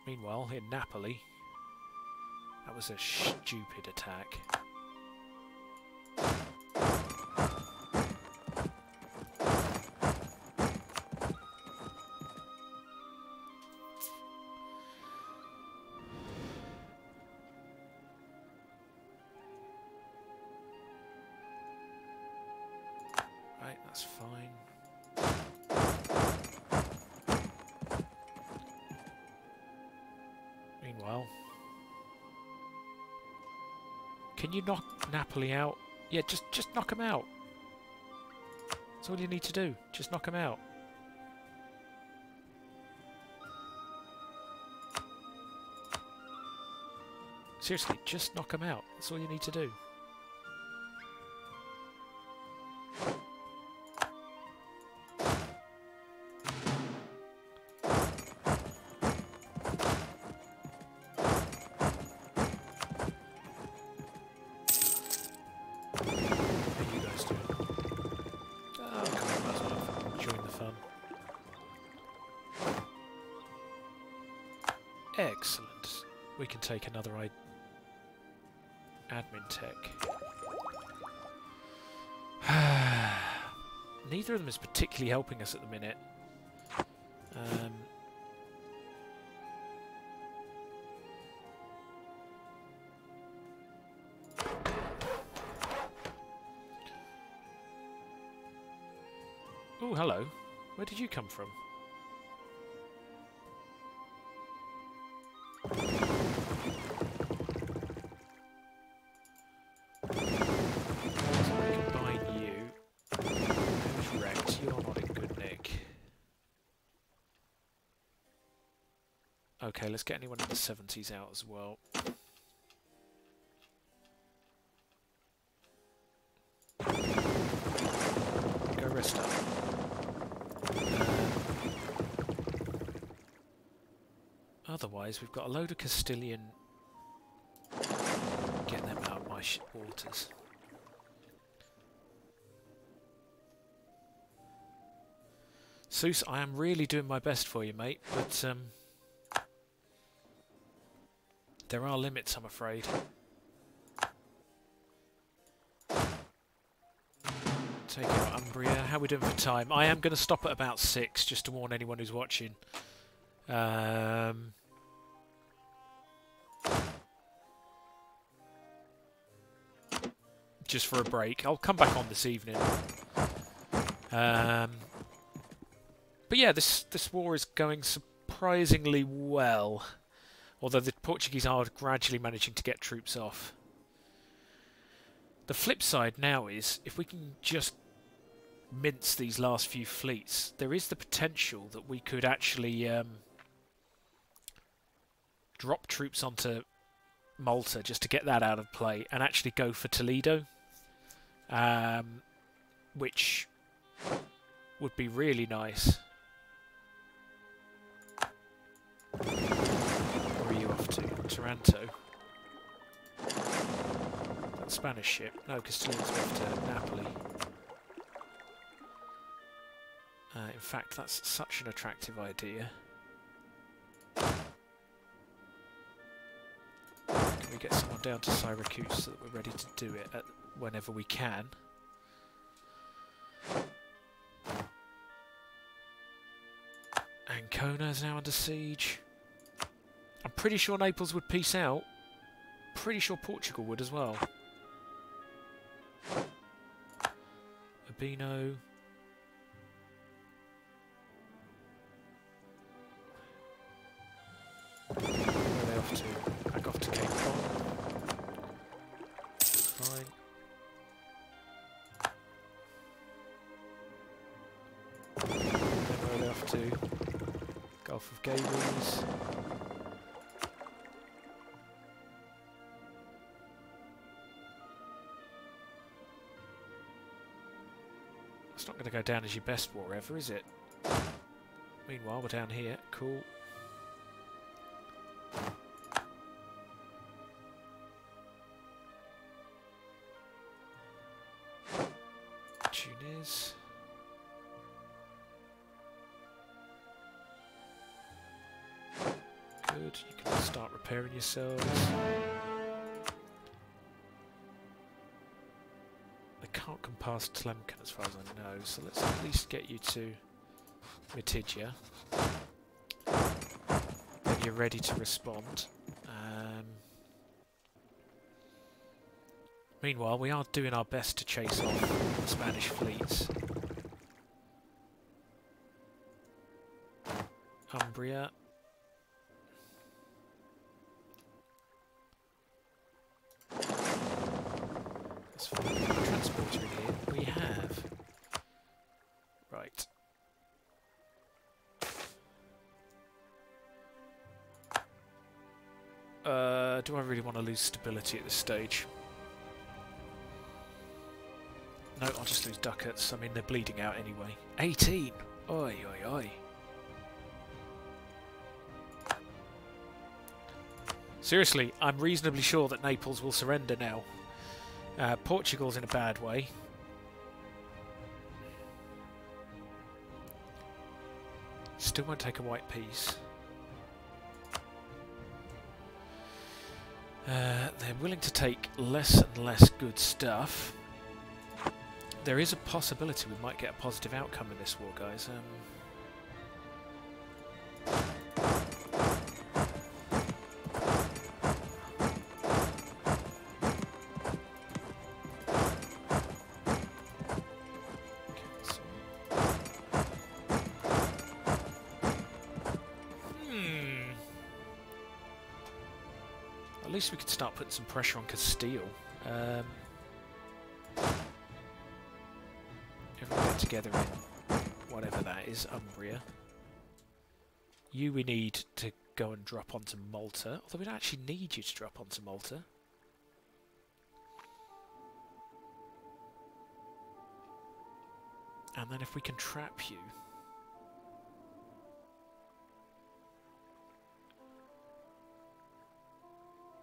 Meanwhile, in Napoli, that was a stupid attack. Right, that's fine. Meanwhile, can you knock Napoli out? Yeah, just knock him out. That's all you need to do. Just knock him out. Seriously, just knock him out. That's all you need to do. Excellent. We can take another admin tech. Neither of them is particularly helping us at the minute. Oh, hello. Where did you come from? Okay, let's get anyone in the 70s out as well. Go rest up. Otherwise, we've got a load of Castilian. Get them out of my waters. Seuss, I am really doing my best for you, mate, but there are limits, I'm afraid. Take out Umbria. How are we doing for time? I am going to stop at about 6, just to warn anyone who's watching. Just for a break. I'll come back on this evening. But yeah, this war is going surprisingly well. Although the Portuguese are gradually managing to get troops off. The flip side now is, if we can just mince these last few fleets, there is the potential that we could actually drop troops onto Malta just to get that out of play and actually go for Toledo, which would be really nice. To Taranto. That Spanish ship. No, Castilians off to Napoli. In fact, that's such an attractive idea. Can we get someone down to Syracuse so that we're ready to do it whenever we can? Ancona is now under siege. I'm pretty sure Naples would peace out. Pretty sure Portugal would as well. Urbino. Where are they off to? Back off to Cape Bon. Fine. Then where are they off to? Gulf of Gabes. It's not going to go down as your best war ever, is it? Meanwhile, we're down here. Cool. Tunis. Good. You can start repairing yourselves. They can't come past Tlemcen as far as I know, so let's at least get you to Mitigia. Then you're ready to respond. Meanwhile, we are doing our best to chase off the Spanish fleets. Umbria. Let's find a transporter in here. We have. Right. Do I really want to lose stability at this stage? No, I'll just lose ducats. I mean, they're bleeding out anyway. 18! Oi, oi, oi. Seriously, I'm reasonably sure that Naples will surrender now. Portugal's in a bad way. Still won't take a white peace. They're willing to take less and less good stuff. There is a possibility we might get a positive outcome in this war, guys. At least we could start putting some pressure on Castile. Everyone get together in whatever that is, Umbria. You we need to go and drop onto Malta, although we don't actually need you to drop onto Malta. And then if we can trap you...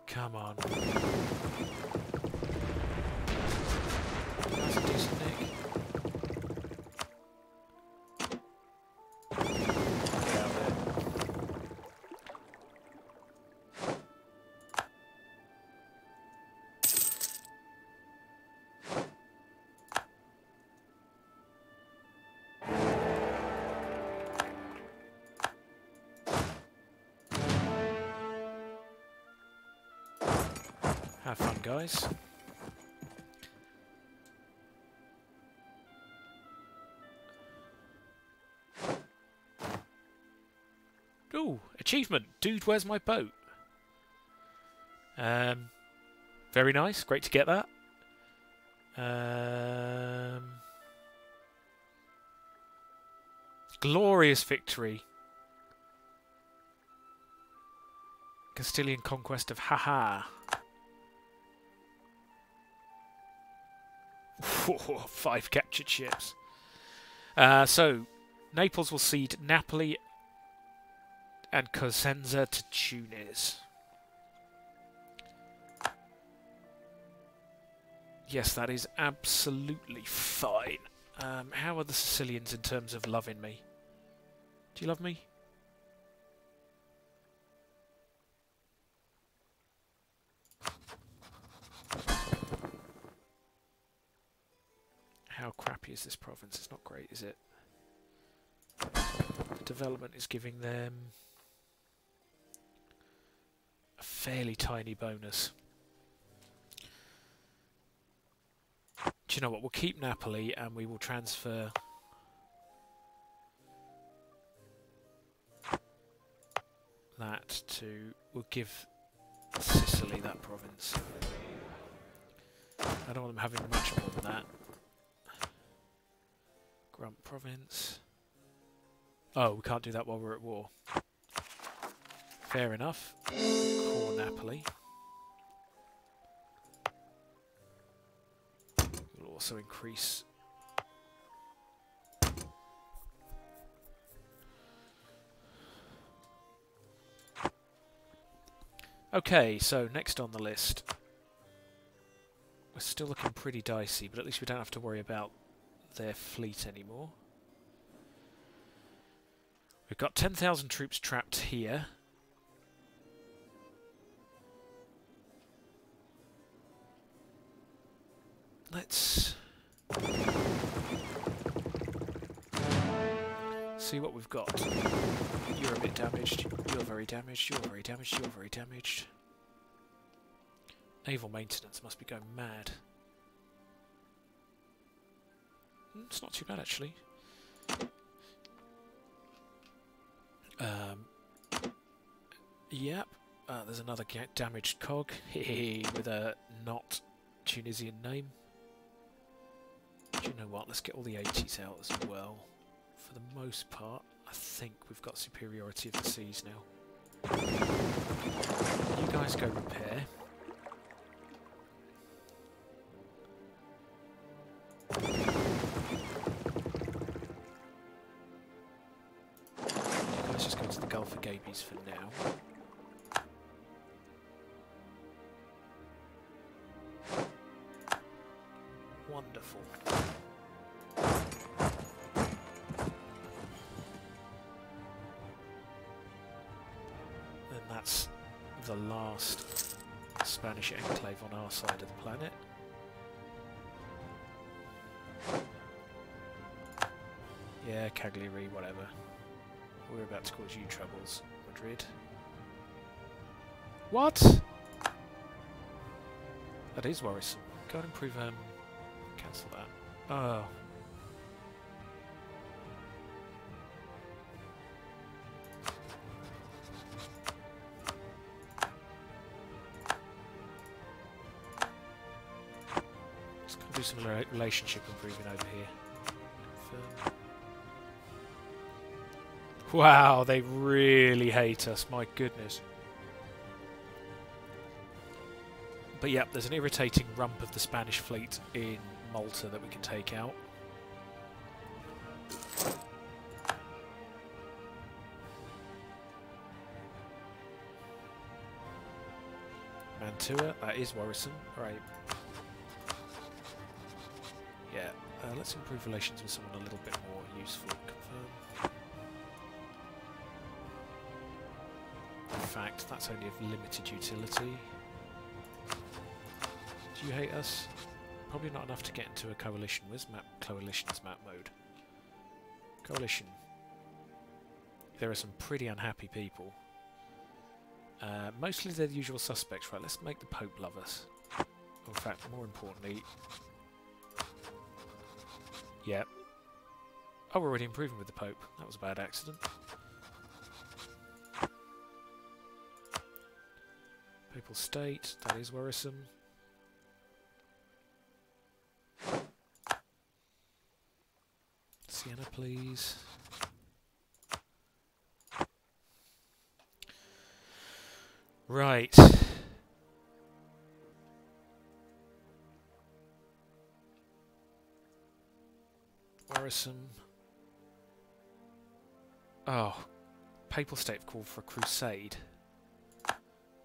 Come on. That's a decent nick. Get out there. Have fun, guys. Ooh, achievement. Dude, where's my boat? Very nice. Great to get that. Glorious victory. Castilian conquest of Haha. 5 captured ships. So, Naples will cede Napoli and Cosenza to Tunis. Yes, that is absolutely fine. How are the Sicilians in terms of loving me? Do you love me? How crappy is this province? It's not great, is it? The development is giving them a fairly tiny bonus. Do you know what? We'll keep Napoli and we will transfer that to... We'll give Sicily that province. I don't want them having much more than that. Grump province. Oh, we can't do that while we're at war. Fair enough. Core Napoli. We'll also increase Okay, so next on the list. We're still looking pretty dicey, but at least we don't have to worry about their fleet anymore. We've got 10,000 troops trapped here. Let's see what we've got. You're a bit damaged, you're very damaged, you're very damaged, you're very damaged. Naval maintenance must be going mad. It's not too bad actually. Yep. There's another damaged cog with a not Tunisian name. Do you know what? Let's get all the 80s out as well. For the most part, I think we've got superiority of the seas now. You guys go repair. Let's just go to the Gulf of Gabies for now. Wonderful. And that's the last Spanish enclave on our side of the planet. Yeah, Cagliari, whatever. We're about to cause you troubles, Madrid. What? That is worrisome. Go and improve, cancel that. Oh. Let's go do some relationship improving over here. Confirm. Wow, they really hate us, my goodness. But yep, there's an irritating rump of the Spanish fleet in Malta that we can take out. Mantua, that is worrisome. Right. Yeah, let's improve relations with someone a little bit more useful. Confirm. In fact, that's only of limited utility. Do you hate us? Probably not enough to get into a coalition. Where's coalition's map mode? Coalition. There are some pretty unhappy people. Mostly they're the usual suspects. Right, let's make the Pope love us. In fact, more importantly... Yep. Oh, we're already improving with the Pope. That was a bad accident. Papal State, that is worrisome. Siena, please. Right. Worrisome. Oh. Papal State called for a crusade.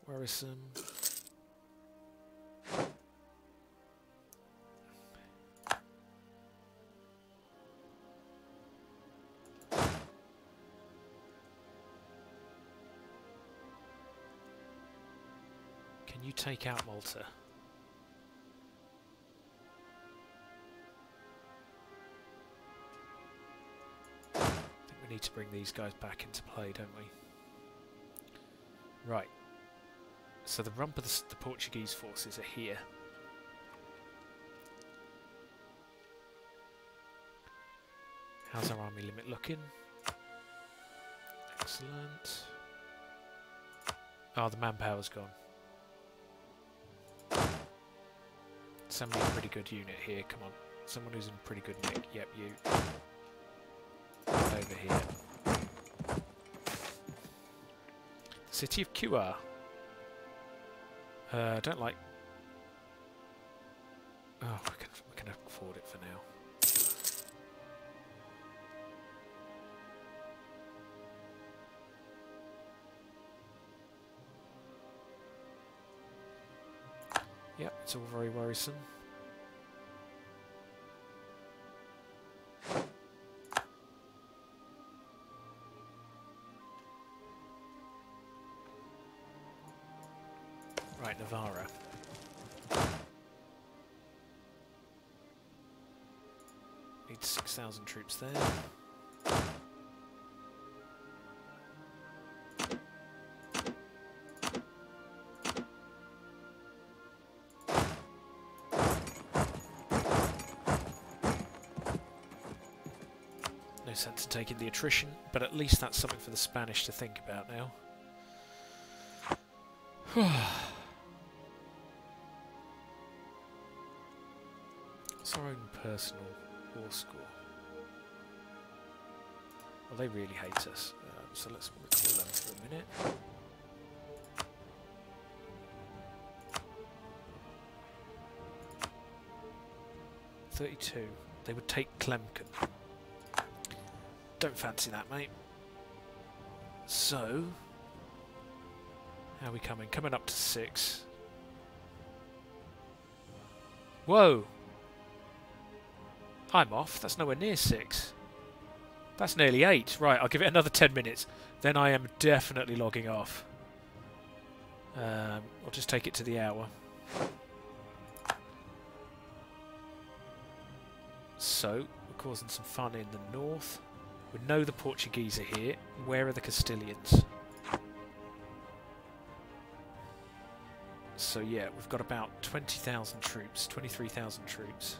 Worrisome. Can you take out Malta? I think we need to bring these guys back into play, don't we? Right. So the rump of the Portuguese forces are here. How's our army limit looking? Excellent. Oh, the manpower's gone. Somebody in a pretty good unit here, come on. Someone who's in pretty good nick. Yep, you. Over here. City of Cuba. Don't like... Oh, we can afford it for now. Yep, it's all very worrisome. Right, Navarra. Need 6,000 troops there. No sense in taking the attrition, but at least that's something for the Spanish to think about now. What's our own personal war score? Well, they really hate us, so let's recall them for a minute. .32. They would take Tlemcen. Don't fancy that, mate. So, how are we coming? Coming up to 6. Whoa! I'm off. That's nowhere near 6. That's nearly 8. Right, I'll give it another 10 minutes. Then I am definitely logging off. I'll just take it to the hour. So, we're causing some fun in the north. We know the Portuguese are here. Where are the Castilians? So yeah, we've got about 20,000 troops, 23,000 troops.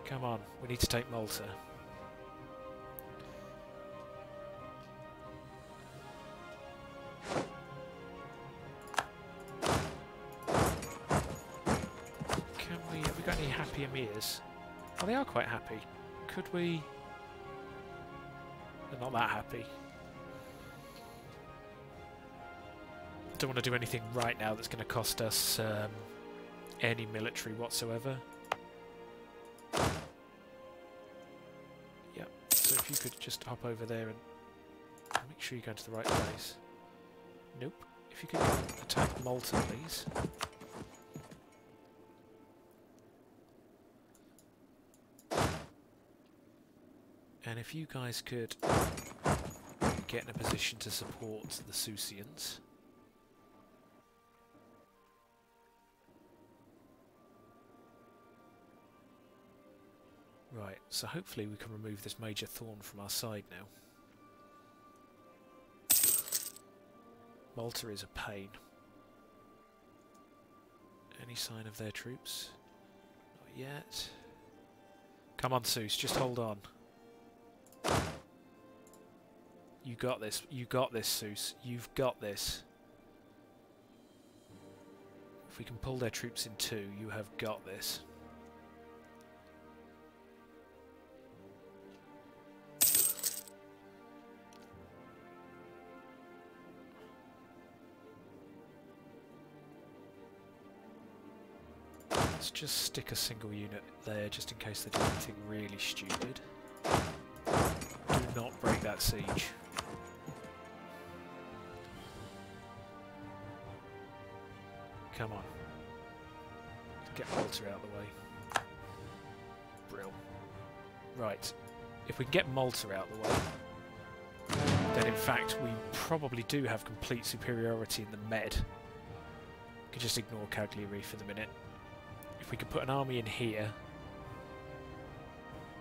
Come on, we need to take Malta. Have we got any happy emirs? Oh, they are quite happy. Could we... They're not that happy. Don't want to do anything right now that's going to cost us any military whatsoever. Yep, so if you could just hop over there and make sure you go to the right place. Nope. If you could attack Malta, please. And if you guys could get in a position to support the Susians. Right, so hopefully we can remove this major thorn from our side now. Malta is a pain. Any sign of their troops? Not yet. Come on, Sus, just hold on. You got this. You got this, Sus. You've got this. If we can pull their troops in two, you have got this. Let's just stick a single unit there, just in case they do anything really stupid. Do not break that siege. Come on. Get Malta out of the way. Brill. Right. If we can get Malta out of the way, then in fact we probably do have complete superiority in the Med. We can just ignore Cagliari for the minute. If we could put an army in here,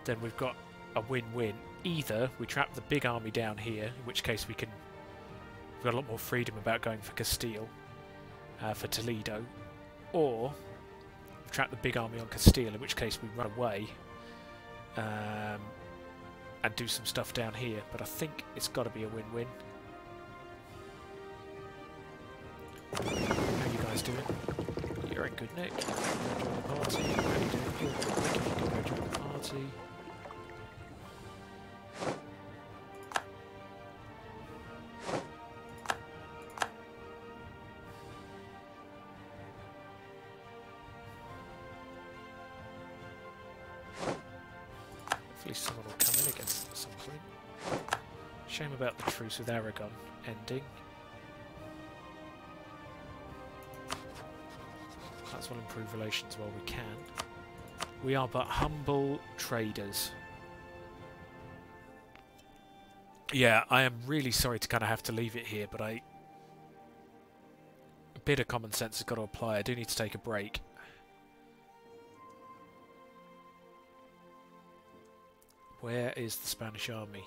then we've got a win-win. Either we trap the big army down here, in which case we've got a lot more freedom about going for Castile, for Toledo, or we trap the big army on Castile, in which case we run away and do some stuff down here. But I think it's got to be a win-win. How you guys doing? You're in good nick. Go join the party. How you doing? You're in good nick. If you can go join the party. Hopefully someone will come in against them at some point. Shame about the truce with Aragon ending. as well improve relations while we can. We are but humble traders. Yeah, I am really sorry to kind of have to leave it here, but a bit of common sense has got to apply. I do need to take a break. Where is the Spanish army?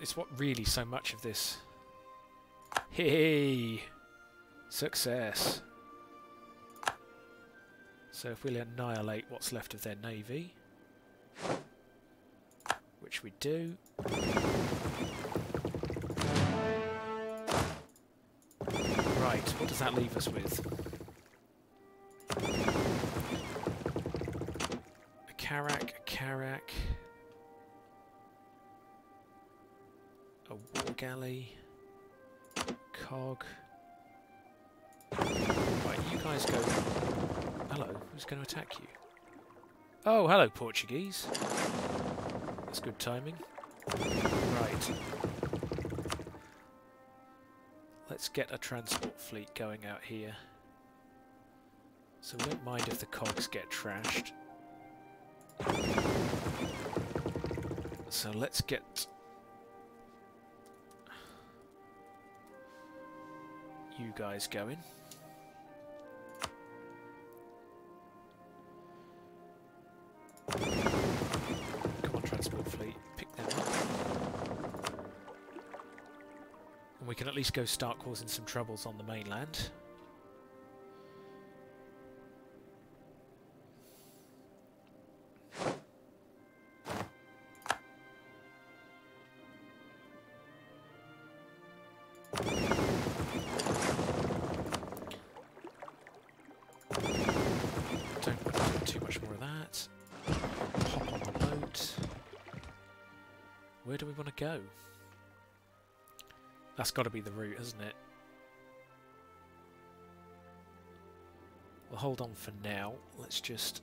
It's what really so much of this. Hey, success. So if we'll annihilate what's left of their navy, which we do. Right, what does that leave us with? A carrack, a war galley, cog. Right, you guys go. Hello, who's going to attack you? Oh, hello, Portuguese. That's good timing. Right. Let's get a transport fleet going out here. So we don't mind if the cogs get trashed. So let's get you guys going. Come on, transport fleet, pick them up. And we can at least go start causing some troubles on the mainland. Don't want to do too much more of that. Hop on the boat. Where do we want to go? That's got to be the route, hasn't it? We'll hold on for now. Let's just...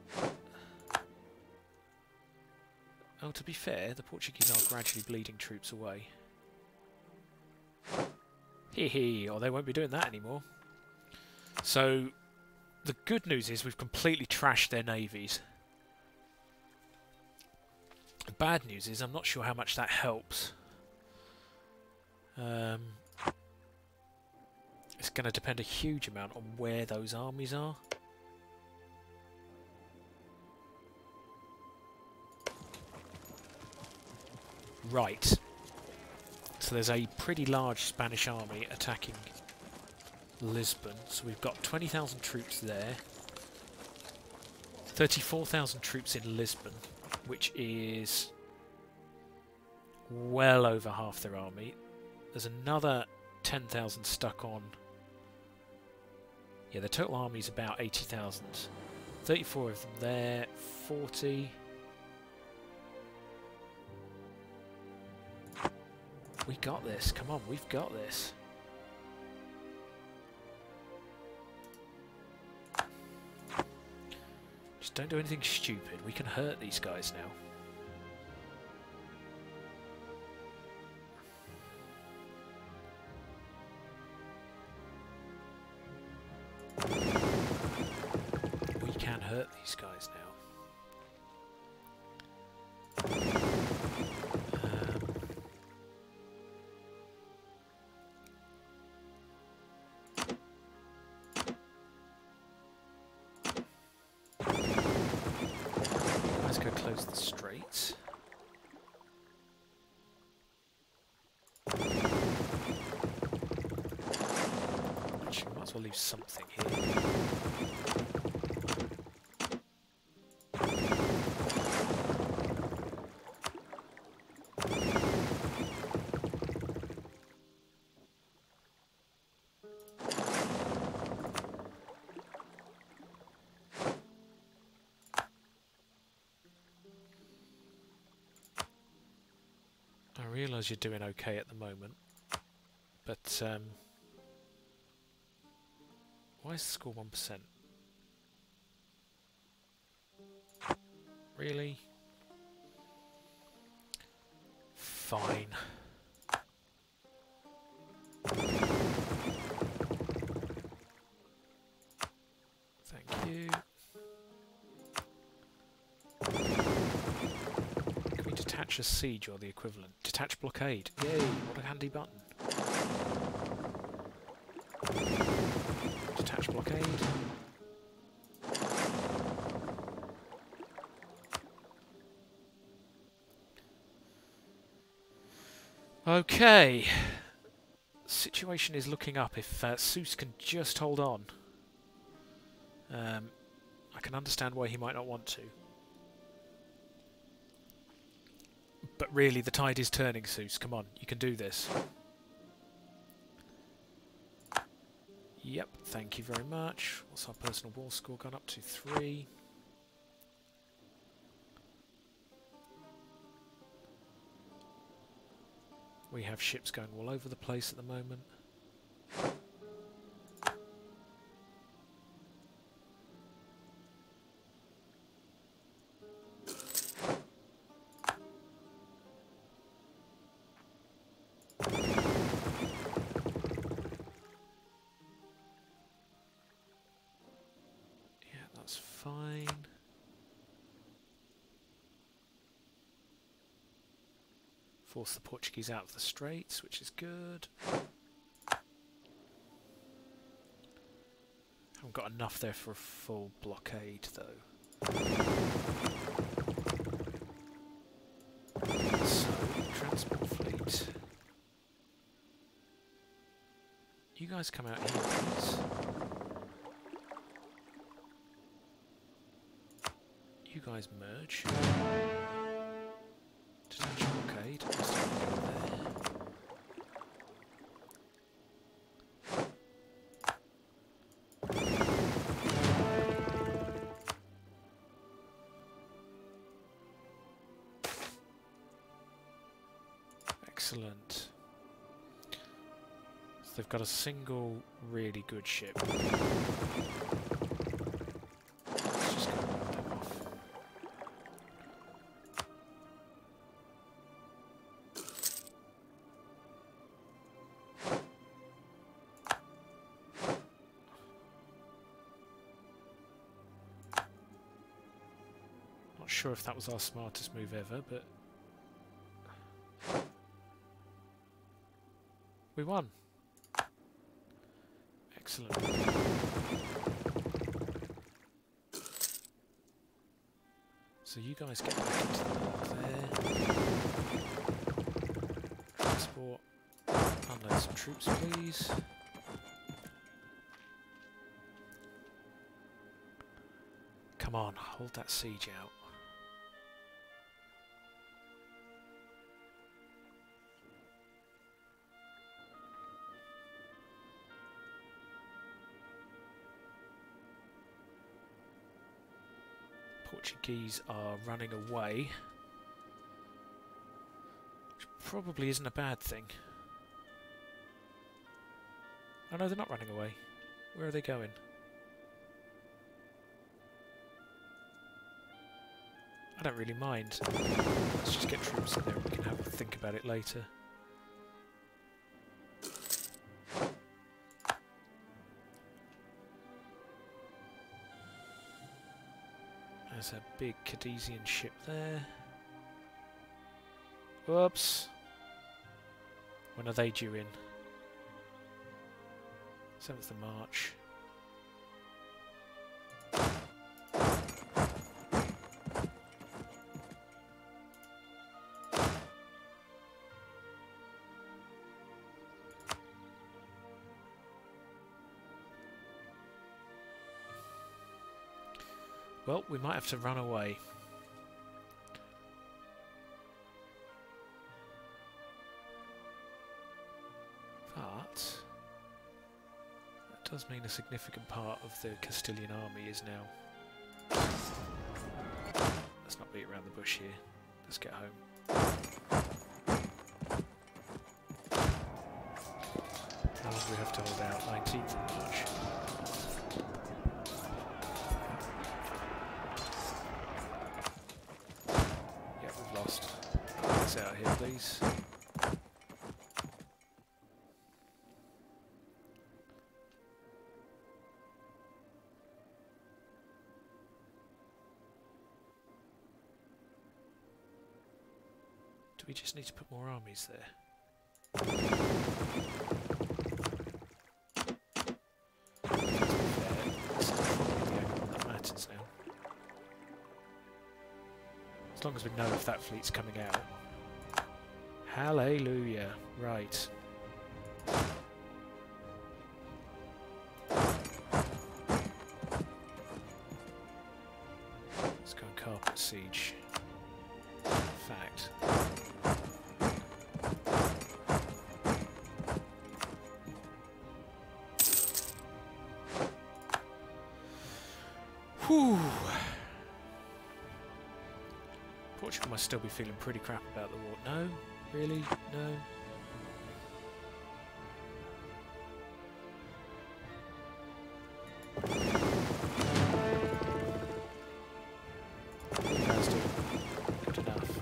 Oh, to be fair, the Portuguese are gradually bleeding troops away. Hee, or they won't be doing that anymore. So, the good news is we've completely trashed their navies. The bad news is I'm not sure how much that helps. It's going to depend a huge amount on where those armies are. Right. So there's a pretty large Spanish army attacking Lisbon. So we've got 20,000 troops there. 34,000 troops in Lisbon, which is well over half their army. There's another 10,000 stuck on. Yeah, the total army is about 80,000. 34 of them there. 40. We got this. Come on, we've got this. Just don't do anything stupid. We can hurt these guys now. We can hurt these guys now. Let's go close the straits. Actually, we might as well leave something here. I realise you're doing okay at the moment, but why is the score 1%? Really? Fine. Thank you. Can we detach a siege or the equivalent? Detach blockade. Yay, what a handy button. Detach blockade. Okay. Situation is looking up if Seuss can just hold on. I can understand why he might not want to. But really, the tide is turning, Seuss. Come on, you can do this. Yep, thank you very much. What's our personal war score gone up to? 3. We have ships going all over the place at the moment. Yeah, that's fine. Force the Portuguese out of the Straits, which is good. Haven't got enough there for a full blockade, though. So, transport fleet. You guys come out here, please. You guys merge. Detach blockade. Let's go there. Excellent. So they've got a single really good ship. Let's just go run them off. Not sure if that was our smartest move ever, but we won. Excellent. So you guys get back into the block there. Transport. Unload some troops, please. Come on, hold that siege out. Portuguese are running away, which probably isn't a bad thing. Oh no, they're not running away. Where are they going? I don't really mind. Let's just get troops in there and we can have a think about it later. There's a big Castilian ship there. Whoops. When are they due in? 7th of March. Well, we might have to run away. But that does mean a significant part of the Castilian army is now... Let's not beat around the bush here. Let's get home. How long do we have to hold out? 19th of March. Out here, please. we just need to put more armies there? That matters now. As long as we know if that fleet's coming out. Hallelujah. Right. Let's go and carpet siege. Fact. Whew. Portugal must still be feeling pretty crap about the war. No? Really? No? That's good enough.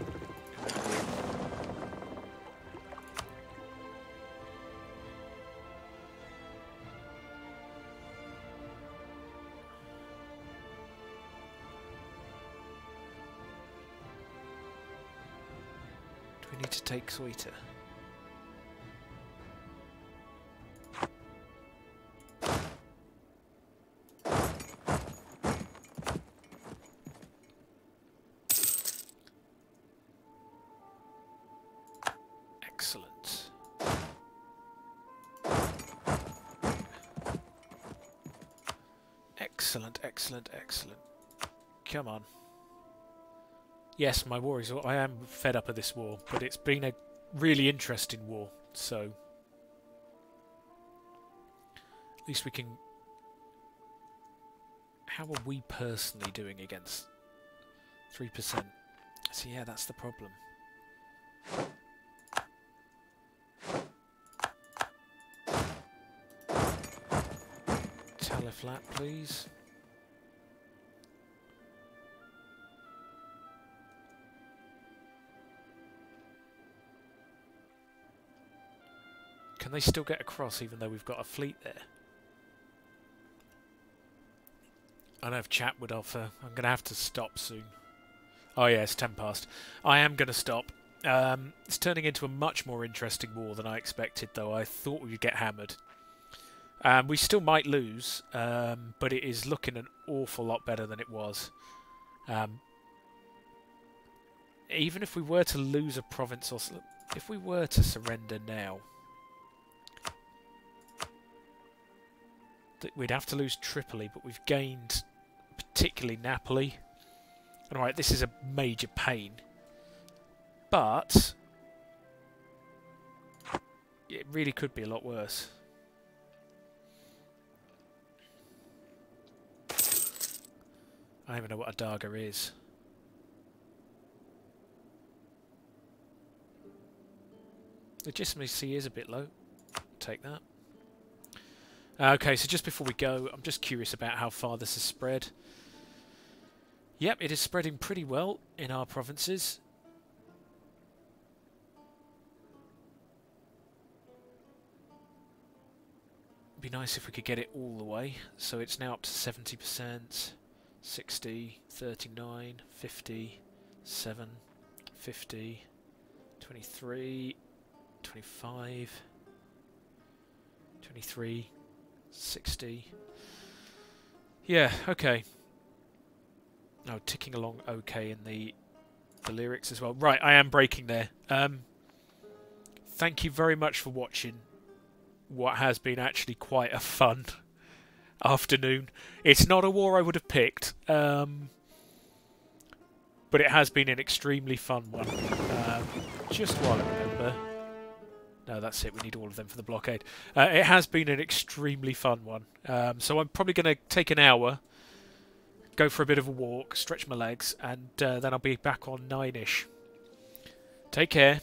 Do we need to take Ceuta? Excellent. Excellent, excellent, excellent. Come on. Yes, my war is... I am fed up of this war, but it's been a really interesting war, so... At least we can... How are we personally doing against 3%? So yeah, that's the problem. Flat, please. Can they still get across even though we've got a fleet there? I don't know if chat would offer. I'm going to have to stop soon. Oh yeah, it's 10 past. I am going to stop. It's turning into a much more interesting war than I expected, though. I thought we would get hammered. We still might lose, but it is looking an awful lot better than it was. Even if we were to lose a province, or if we were to surrender now, we'd have to lose Tripoli, but we've gained particularly Napoli. And alright, this is a major pain, but it really could be a lot worse. I don't even know what a Daga is. Legitimacy is a bit low. Take that. Okay, so just before we go, I'm just curious about how far this has spread. Yep, it is spreading pretty well in our provinces. It'd be nice if we could get it all the way. So it's now up to 70%. 60, 39, 50, 7, 50, 23, 25, 23, 60. Yeah, okay. Oh, ticking along okay in the lyrics as well. Right, I am breaking there. Thank you very much for watching what has been actually quite a fun afternoon. It's not a war I would have picked, but it has been an extremely fun one. Just while I remember... No, that's it. We need all of them for the blockade. It has been an extremely fun one. So I'm probably going to take an hour, go for a bit of a walk, stretch my legs, and then I'll be back on 9-ish. Take care.